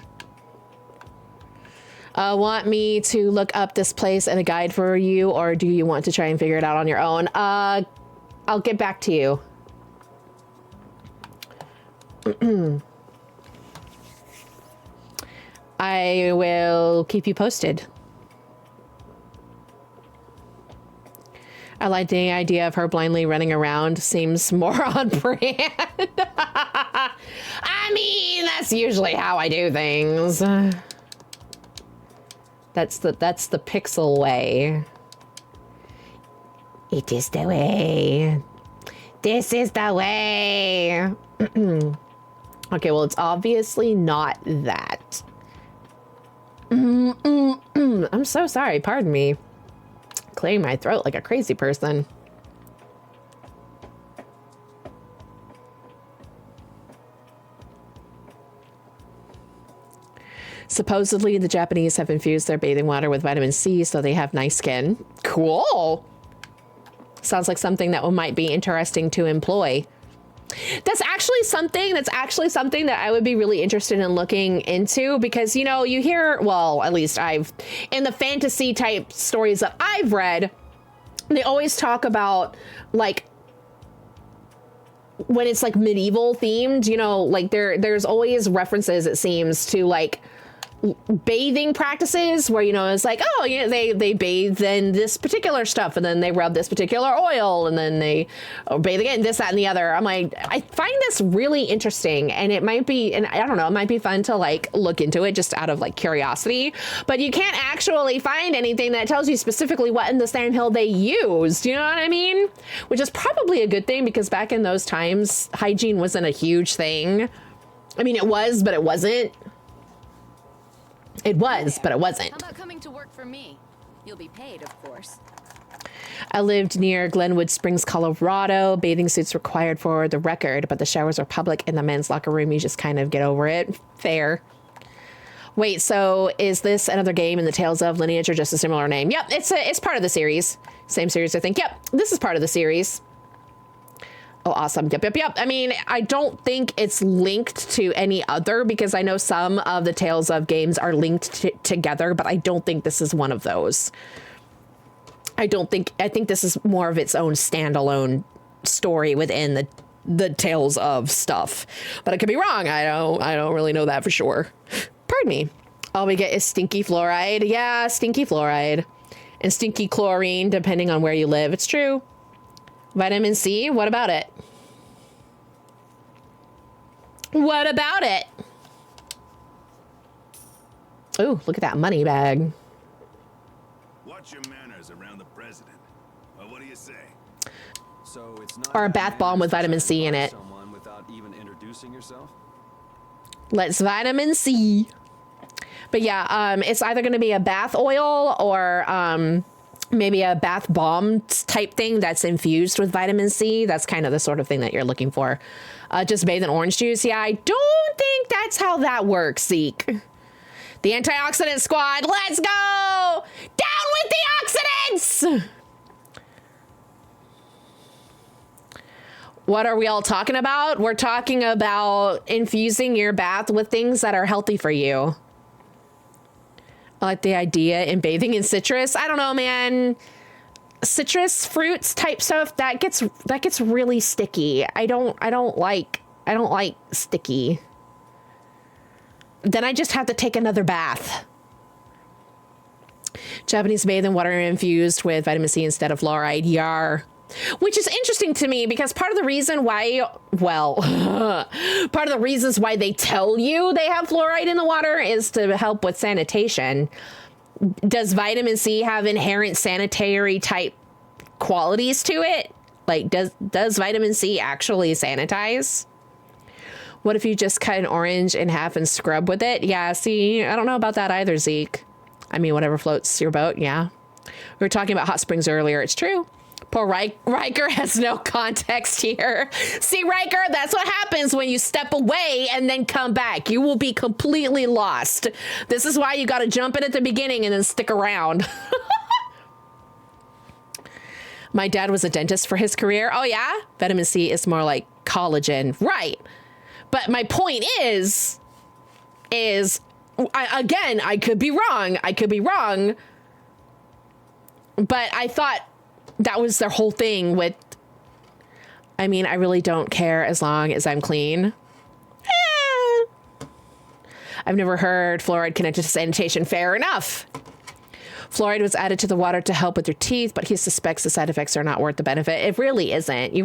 Want me to look up this place and a guide for you, or do you want to try and figure it out on your own? I'll get back to you. I will keep you posted. I like the idea of her blindly running around. Seems more on brand. I mean, that's usually how I do things. That's the Pixel way. It is the way. This is the way. Okay, well, it's obviously not that. I'm so sorry. Pardon me. Clearing my throat like a crazy person. Supposedly, the Japanese have infused their bathing water with vitamin C, so they have nice skin. Cool. Sounds like something that might be interesting to employ. That's actually something that I would be really interested in looking into, because, you know, you hear, well, at least in the fantasy type stories that I've read, they always talk about, like, when it's like medieval themed, you know, like there's always references, it seems, to like bathing practices where, you know, it's like, oh, you know, they bathe in this particular stuff and then they rub this particular oil and then they bathe again, this, that, and the other. I'm like, I find this really interesting, and it might be, and I don't know, it might be fun to like look into it just out of like curiosity, but you can't actually find anything that tells you specifically what in the sandhill they used, you know what I mean? Which is probably a good thing, because back in those times, hygiene wasn't a huge thing. I mean, it was, but it wasn't. It was, but it wasn't. How about coming to work for me? You'll be paid, of course. I lived near Glenwood Springs, Colorado. Bathing suits required for the record, but the showers are public in the men's locker room. You just kind of get over it. Fair. Wait, so is this another game in the Tales of lineage or just a similar name? Yep, it's part of the series. Same series, I think. Yep, this is part of the series. Oh, awesome. Yep. I mean, I don't think it's linked to any other because I know some of the Tales of games are linked together, but I don't think this is one of those. I think this is more of its own standalone story within the Tales of stuff. But I could be wrong. I don't really know that for sure. Pardon me. All we get is stinky fluoride. Yeah, stinky fluoride. And stinky chlorine, depending on where you live. It's true. Vitamin C, what about it? What about it? Ooh, look at that money bag. Watch your manners around the president. Well, what do you say? So it's not Or a bath bomb with vitamin C in it. someone without even introducing yourself? Let's vitamin C. But yeah, it's either going to be a bath oil or maybe a bath bomb type thing that's infused with vitamin C. That's kind of the sort of thing that you're looking for. Just bathe in orange juice. Yeah, I don't think that's how that works, Zeke. The antioxidant squad, let's go! Down with the oxidants! What are we all talking about? We're talking about infusing your bath with things that are healthy for you. I like the idea in bathing in citrus. I don't know, man. Citrus fruits type stuff that gets really sticky. I don't like sticky. Then I just have to take another bath. Japanese bathe in water infused with vitamin C instead of fluoride. Yar. Which is interesting to me because part of the reason why, well, part of the reasons why they tell you they have fluoride in the water is to help with sanitation. Does vitamin C have inherent sanitary type qualities to it? Like, does vitamin C actually sanitize? What if you just cut an orange in half and scrub with it? Yeah, see, I don't know about that either, Zeke. I mean, whatever floats your boat, yeah. We were talking about hot springs earlier. It's true. Poor Riker has no context here. See, Riker, that's what happens when you step away and then come back. You will be completely lost. This is why you got to jump in at the beginning and then stick around. My dad was a dentist for his career. Oh, yeah? Vitamin C is more like collagen. Right. But my point is I could be wrong. But I thought that was their whole thing with, I mean, I really don't care as long as I'm clean. I've never heard fluoride connected to sanitation. Fair enough. Fluoride was added to the water to help with your teeth, but he suspects the side effects are not worth the benefit. It really isn't.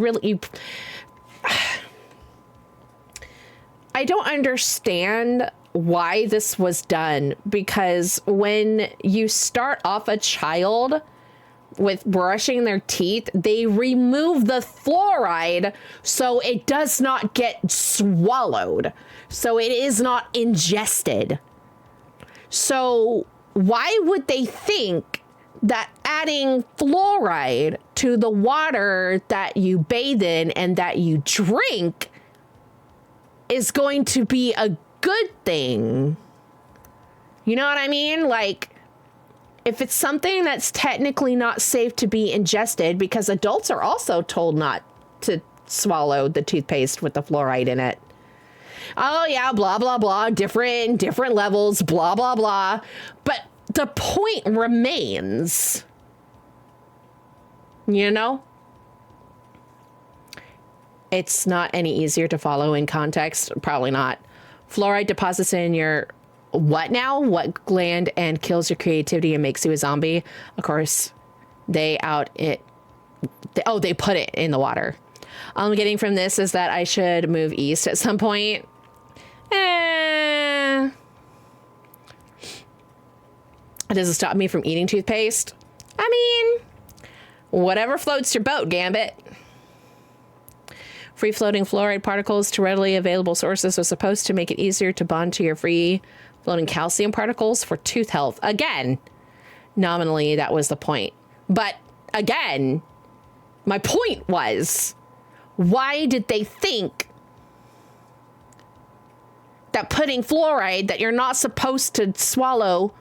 I don't understand why this was done, because when you start off a child with brushing their teeth, they remove the fluoride so it does not get swallowed, so it is not ingested. So why would they think that adding fluoride to the water that you bathe in and that you drink is going to be a good thing? You know what I mean? Like, if it's something that's technically not safe to be ingested, because adults are also told not to swallow the toothpaste with the fluoride in it. Oh yeah, blah, blah, blah, different levels, blah, blah, blah. But the point remains, you know? It's not any easier to follow in context. Probably not. Fluoride deposits in your what now? What gland and kills your creativity and makes you a zombie? Of course, they put it in the water. All I'm getting from this is that I should move east at some point. Does it stop me from eating toothpaste? I mean, whatever floats your boat, Gambit. Free-floating fluoride particles to readily available sources was supposed to make it easier to bond to your free-floating calcium particles for tooth health. Again, nominally, that was the point. But again, my point was, why did they think that putting fluoride that you're not supposed to swallow,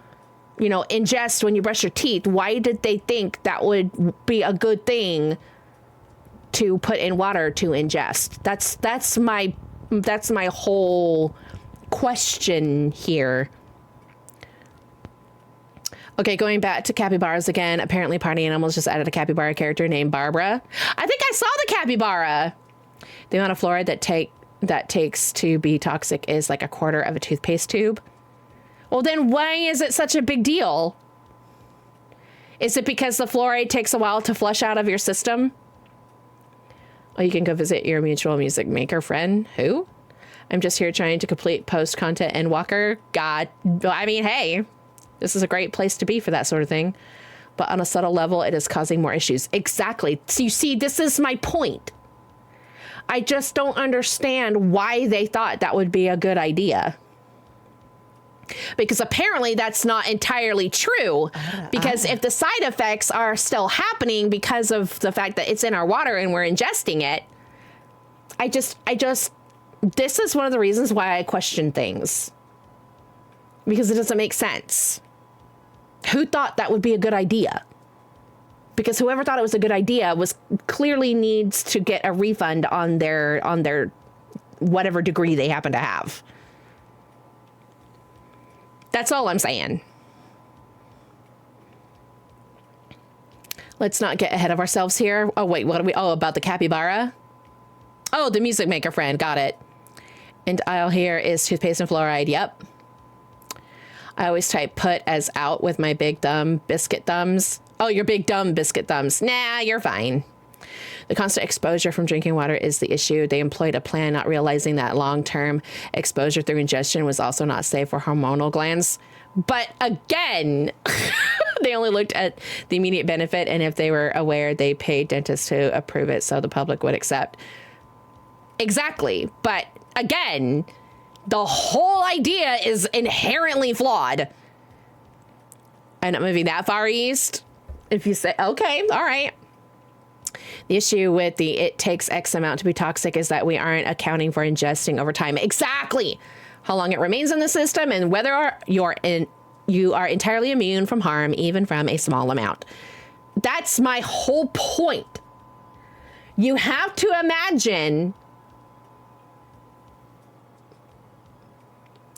you know, ingest when you brush your teeth, why did they think that would be a good thing to put in water to ingest? That's my whole question here. Okay, going back to capybaras again. Apparently Party Animals just added a capybara character named Barbara. I think I saw the capybara. The amount of fluoride that takes to be toxic is like a quarter of a toothpaste tube. Well, then why is it such a big deal? Is it because the fluoride takes a while to flush out of your system? Oh, you can go visit your mutual music maker friend. Who? I'm just here trying to complete post content and Walker. God, I mean, hey, this is a great place to be for that sort of thing. But on a subtle level, it is causing more issues. Exactly. So you see, this is my point. I just don't understand why they thought that would be a good idea. Because apparently that's not entirely true. Because if the side effects are still happening because of the fact that it's in our water and we're ingesting it, I just, this is one of the reasons why I question things. Because it doesn't make sense. Who thought that would be a good idea? Because whoever thought it was a good idea was clearly needs to get a refund on their whatever degree they happen to have. That's all I'm saying. Let's not get ahead of ourselves here. Oh, wait, what are we? Oh, about the capybara? Oh, the music maker friend. Got it. And aisle here is toothpaste and fluoride. Yep. I always type put as out with my big dumb biscuit thumbs. Oh, your big dumb biscuit thumbs. Nah, you're fine. The constant exposure from drinking water is the issue. They employed a plan not realizing that long-term exposure through ingestion was also not safe for hormonal glands. But again, they only looked at the immediate benefit, and if they were aware, they paid dentists to approve it so the public would accept. Exactly. But again, the whole idea is inherently flawed. I'm not moving that far east. If you say, okay, all right. The issue with the it takes X amount to be toxic is that we aren't accounting for ingesting over time. Exactly. How long it remains in the system and whether you are entirely immune from harm, even from a small amount. That's my whole point. You have to imagine.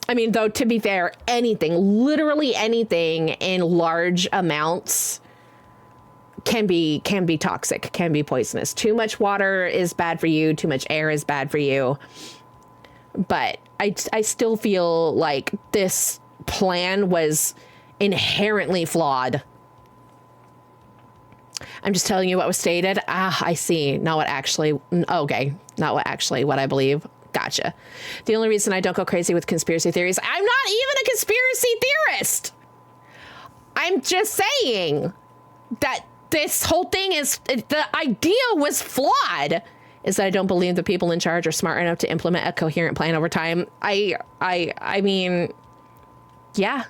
I mean, though, to be fair, anything, literally anything in large amounts can be toxic, can be poisonous. Too much water is bad for you. Too much air is bad for you. But I still feel like this plan was inherently flawed. I'm just telling you what was stated. Ah, I see. Not what actually. Okay. Not what I believe. Gotcha. The only reason I don't go crazy with conspiracy theories, I'm not even a conspiracy theorist. I'm just saying that this whole thing is, the idea was flawed, is that I don't believe the people in charge are smart enough to implement a coherent plan over time. I mean, yeah.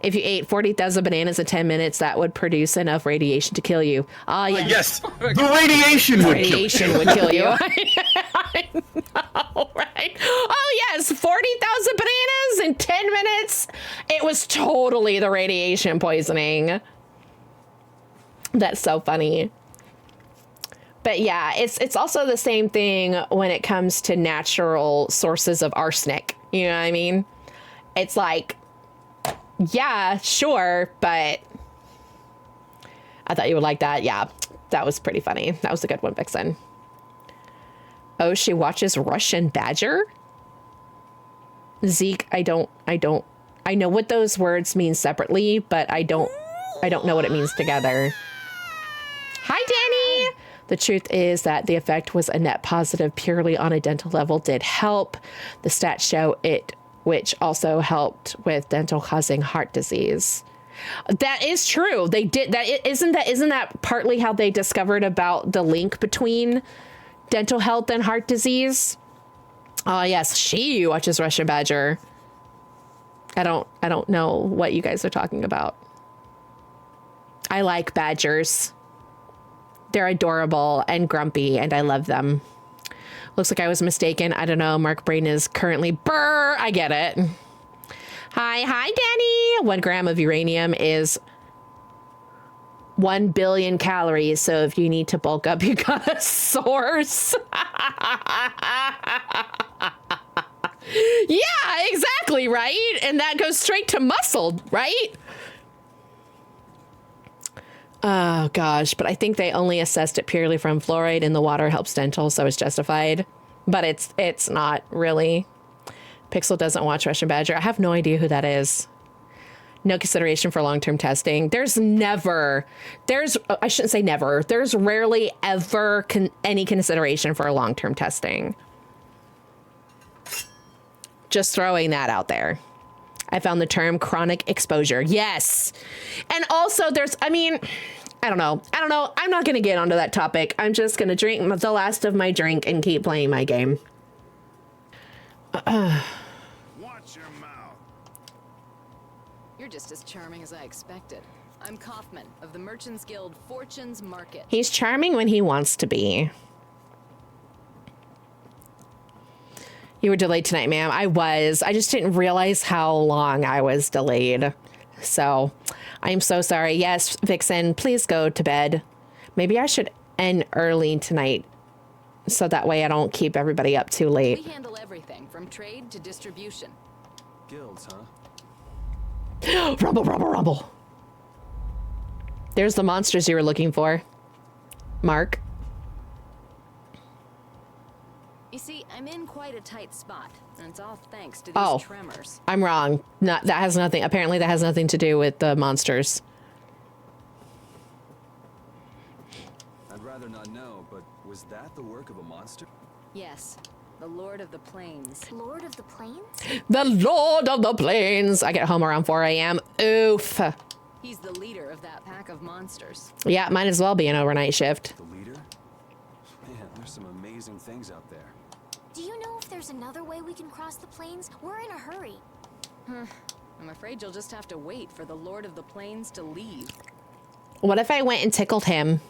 If you ate 40,000 bananas in 10 minutes, that would produce enough radiation to kill you. Yes, the radiation would kill you. I know, right? Oh, yes, 40,000 bananas in 10 minutes. It was totally the radiation poisoning. That's so funny. But yeah, it's also the same thing when it comes to natural sources of arsenic. You know what I mean? It's like, yeah, sure, but I thought you would like that. Yeah, that was pretty funny. That was a good one, Vixen. Oh, she watches Russian Badger? Zeke, I know what those words mean separately, but I don't know what it means together. Hi, Danny! The truth is that the effect was a net positive purely on a dental level did help. The stats show it, which also helped with dental causing heart disease. That is true. They did that. Isn't that partly how they discovered about the link between Dental health and heart disease. Oh yes, she watches Russian Badger. I don't know what you guys are talking about. I like badgers. They're adorable and grumpy, and I love them. Looks like I was mistaken. I don't know. Mark Brain is currently burr. I get it. Hi, Danny. 1 gram of uranium is 1 billion calories. So if you need to bulk up, you got a source. Yeah, exactly, right? And that goes straight to muscle, right? Oh gosh, but I think they only assessed it purely from fluoride in the water helps dental, so it's justified. But it's not really. Pixel doesn't watch Russian Badger. I have no idea who that is. No consideration for long-term testing. I shouldn't say never. There's rarely ever any consideration for long-term testing. Just throwing that out there. I found the term chronic exposure. Yes. And also I don't know. I'm not going to get onto that topic. I'm just going to drink the last of my drink and keep playing my game. Watch your mouth. You're just as charming as I expected. I'm Kaufman of the Merchants Guild Fortunes Market. He's charming when he wants to be. You were delayed tonight, ma'am. I was. I just didn't realize how long I was delayed. So I'm so sorry. Yes, Vixen, please go to bed. Maybe I should end early tonight so that way I don't keep everybody up too late. We handle everything from trade to distribution. Guilds, huh? Rumble, rumble, rumble. There's the monsters you were looking for, Mark. You see, I'm in quite a tight spot, and it's all thanks to these tremors. I'm wrong. Apparently that has nothing to do with the monsters. I'd rather not know, but was that the work of a monster? Yes, the Lord of the Plains. Lord of the Plains? The Lord of the Plains. I get home around 4 a.m. Oof. He's the leader of that pack of monsters. Yeah, might as well be an overnight shift. The leader? Man, there's some amazing things out there. Do you know if there's another way we can cross the plains? We're in a hurry. I'm afraid you'll just have to wait for the Lord of the Plains to leave. What if I went and tickled him?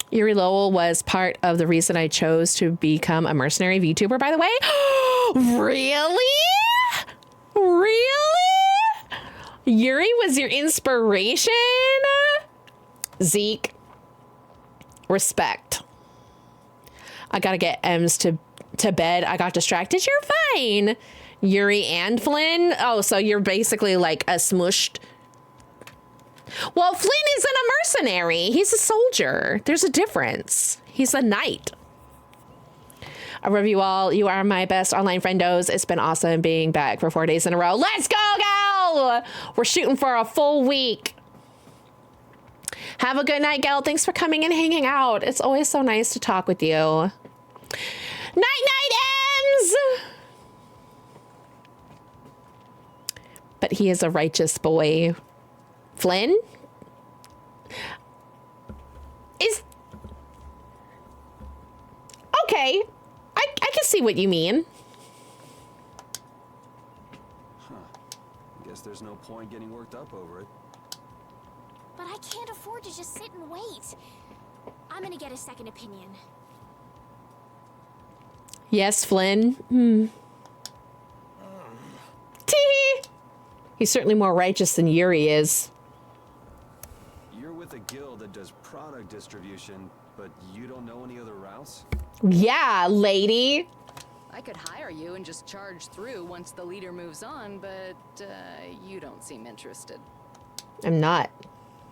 Yuri Lowell was part of the reason I chose to become a mercenary VTuber, by the way. Really? Really? Yuri was your inspiration? Zeke. Respect. I gotta get Ems to bed. I got distracted. You're fine. Yuri and Flynn? Oh, so you're basically like a smushed... Well, Flynn isn't a mercenary. He's a soldier. There's a difference. He's a knight. I love you all. You are my best online friendos. It's been awesome being back for 4 days in a row. Let's go, gal! We're shooting for a full week. Have a good night, gal. Thanks for coming and hanging out. It's always so nice to talk with you. Night, Ems! But he is a righteous boy. Flynn? Is... Okay. I can see what you mean. Huh. Guess there's no point getting worked up over it. But I can't afford to just sit and wait. I'm gonna get a second opinion. Yes, Flynn. Tee! He's certainly more righteous than Yuri is. You're with a guild that does product distribution, but you don't know any other routes? Yeah, lady. I could hire you and just charge through once the leader moves on, but you don't seem interested. I'm not.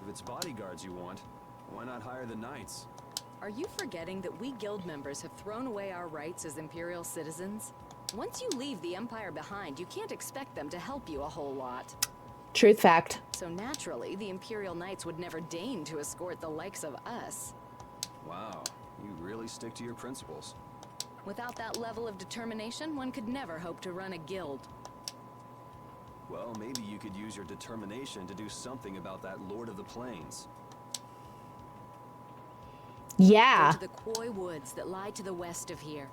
If it's bodyguards you want, why not hire the knights? Are you forgetting that we guild members have thrown away our rights as Imperial citizens? Once you leave the Empire behind, you can't expect them to help you a whole lot. Truth fact. So naturally, the Imperial Knights would never deign to escort the likes of us. Wow, you really stick to your principles. Without that level of determination, one could never hope to run a guild. Well, maybe you could use your determination to do something about that Lord of the Plains. Yeah. Go to the Koi Woods that lie to the west of here.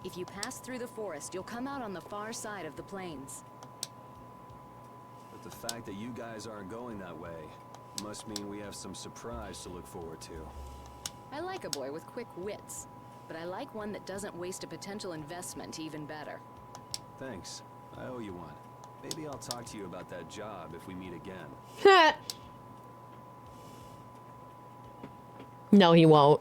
If you pass through the forest, you'll come out on the far side of the plains. But the fact that you guys aren't going that way must mean we have some surprise to look forward to. I like a boy with quick wits, but I like one that doesn't waste a potential investment even better. Thanks. I owe you one. Maybe I'll talk to you about that job if we meet again. No, he won't.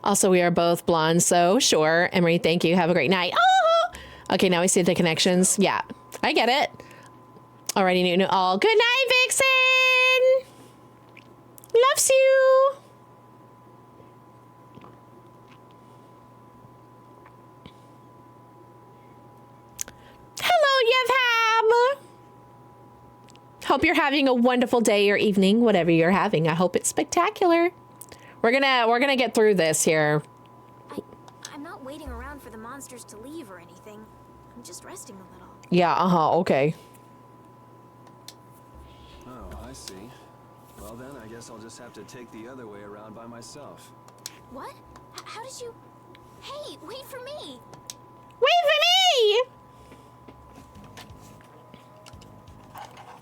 Also, we are both blonde, so sure. Emery, thank you. Have a great night. Oh! Okay, now we see the connections. Yeah, I get it. Alrighty, new. Oh, good night, Vixen! Loves you! Hello, Yevham! Hope you're having a wonderful day or evening, whatever you're having. I hope it's spectacular. We're gonna get through this here. I'm not waiting around for the monsters to leave or anything. I'm just resting a little. Yeah, okay. Oh, I see. Well then, I guess I'll just have to take the other way around by myself. What? How did you... Hey, wait for me! Wait for me!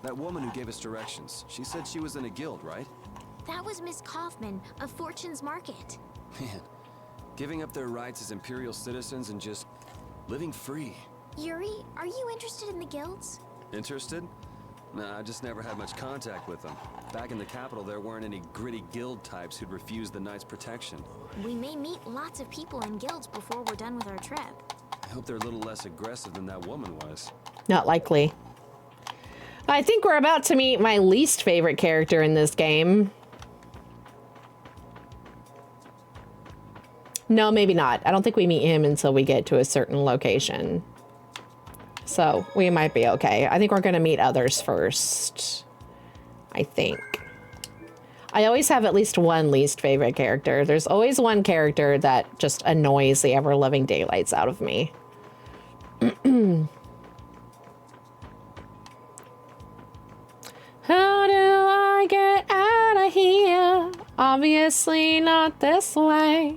That woman who gave us directions, she said she was in a guild, right? That was Miss Kaufman of Fortune's Market. Man, giving up their rights as Imperial citizens and just living free. Yuri, are you interested in the guilds? Interested? Nah, I just never had much contact with them. Back in the capital, there weren't any gritty guild types who'd refuse the Knight's protection. We may meet lots of people in guilds before we're done with our trip. I hope they're a little less aggressive than that woman was. Not likely. I think we're about to meet my least favorite character in this game. No, maybe not. I don't think we meet him until we get to a certain location. So we might be okay. I think we're going to meet others first. I think. I always have at least one least favorite character. There's always one character that just annoys the ever-loving daylights out of me. How do I get out of here? Obviously not this way.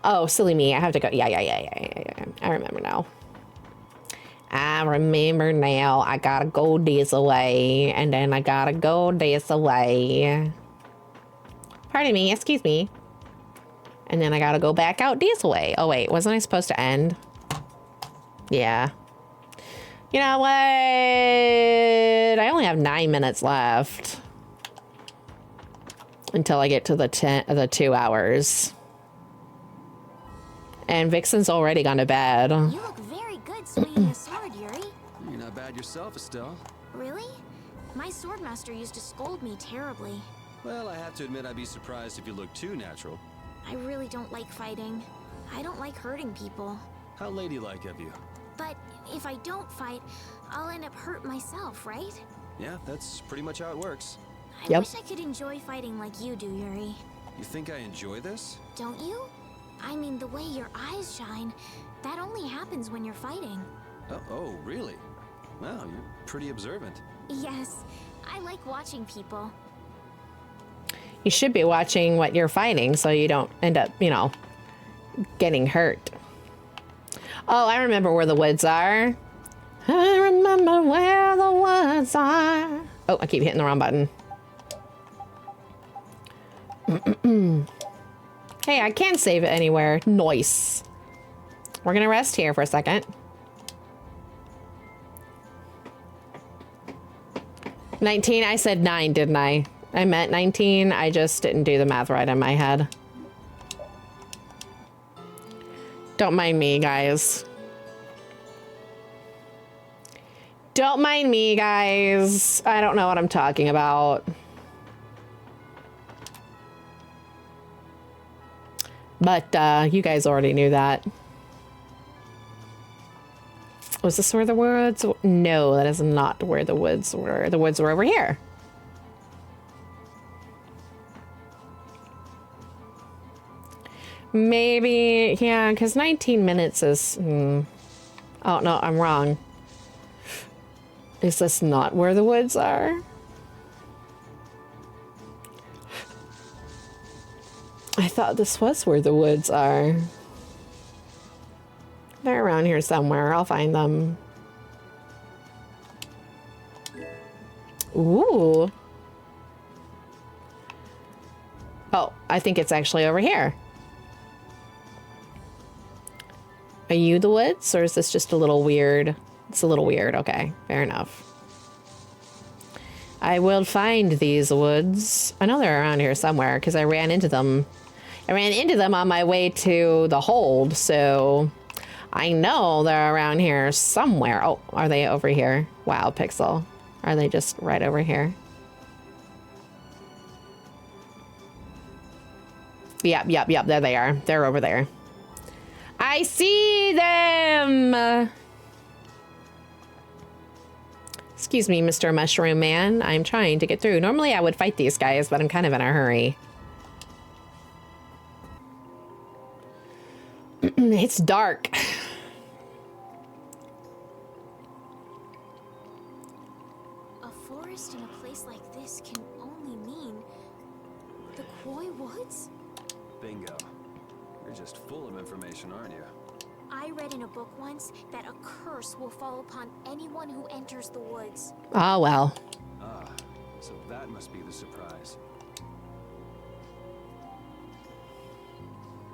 Oh, silly me. I have to go. Yeah. I remember now. I remember now. I gotta go this way. And then I gotta go this way. Pardon me. Excuse me. And then I gotta go back out this way. Oh, wait. Wasn't I supposed to end? Yeah. You know what? I only have 9 minutes left. Until I get to the 2 hours. And Vixen's already gone to bed. You look very good swinging a sword, Yuri. You're not bad yourself, Estelle. Really? My swordmaster used to scold me terribly. Well, I have to admit I'd be surprised if you looked too natural. I really don't like fighting. I don't like hurting people. How ladylike of you. But if I don't fight, I'll end up hurt myself, right? Yeah, that's pretty much how it works. I wish I could enjoy fighting like you do, Yuri. You think I enjoy this? Don't you? I mean, the way your eyes shine, that only happens when you're fighting. Oh, really? Wow, you're pretty observant. Yes, I like watching people. You should be watching what you're fighting so you don't end up, you know, getting hurt. Oh, I remember where the woods are. I remember where the woods are. Oh, I keep hitting the wrong button. Hey, I can save it anywhere. Nice. We're gonna rest here for a second. 19, I said 9, didn't I? I meant 19, I just didn't do the math right in my head. Don't mind me, guys. Don't mind me, guys. I don't know what I'm talking about. But you guys already knew that. Was this where the woods? No, that is not where the woods were. The woods were over here. Maybe, yeah, because 19 minutes is... Oh, no, I'm wrong. Is this not where the woods are? I thought this was where the woods are. They're around here somewhere. I'll find them. Ooh. Oh, I think it's actually over here. Are you the woods, or is this just a little weird? It's a little weird. Okay, fair enough. I will find these woods. I know they're around here somewhere because I ran into them. I ran into them on my way to the hold, so I know they're around here somewhere. Oh, are they over here? Wow, Pixel. Are they just right over here? Yep. There they are. They're over there. I see them! Excuse me, Mr. Mushroom Man. I'm trying to get through. Normally I would fight these guys, but I'm kind of in a hurry. It's dark. A forest in a place like this can only mean the Koi Woods? Bingo. You're just full of information, aren't you? I read in a book once that a curse will fall upon anyone who enters the woods. Oh, well. Ah, so that must be the surprise.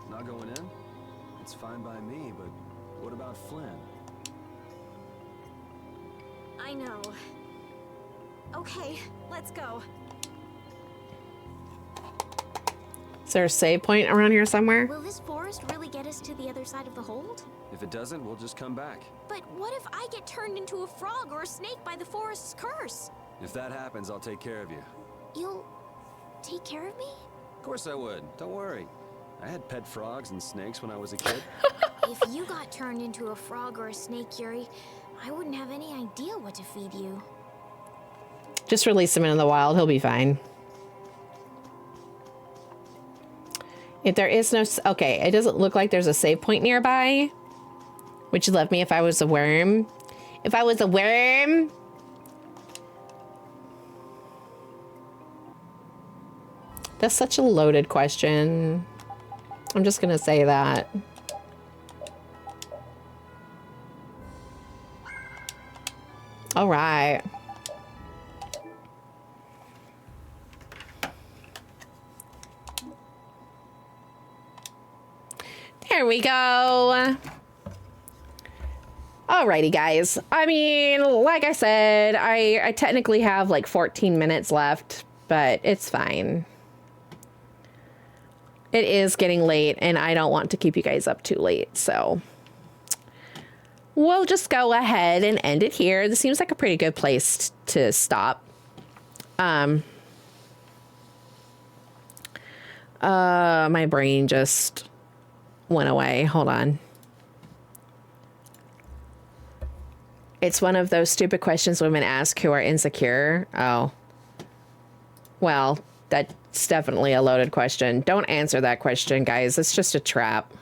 Not going in? It's fine by me, but what about Flynn? I know. Okay, let's go. Is there a save point around here somewhere? Will this forest really get us to the other side of the hold? If it doesn't, we'll just come back. But what if I get turned into a frog or a snake by the forest's curse? If that happens, I'll take care of you. You'll take care of me? Of course I would. Don't worry. I had pet frogs and snakes when I was a kid. If you got turned into a frog or a snake, Yuri, I wouldn't have any idea what to feed you. Just release him into the wild. He'll be fine. If there is no... Okay, it doesn't look like there's a save point nearby. Would you love me if I was a worm? If I was a worm? That's such a loaded question. I'm just gonna say that. All right. There we go. Alrighty, guys. I mean, like I said, I technically have like 14 minutes left, but it's fine. It is getting late, and I don't want to keep you guys up too late, so we'll just go ahead and end it here. This seems like a pretty good place to stop. My brain just went away. Hold on. It's one of those stupid questions women ask who are insecure. Oh. Well, that's definitely a loaded question. Don't answer that question, guys. It's just a trap.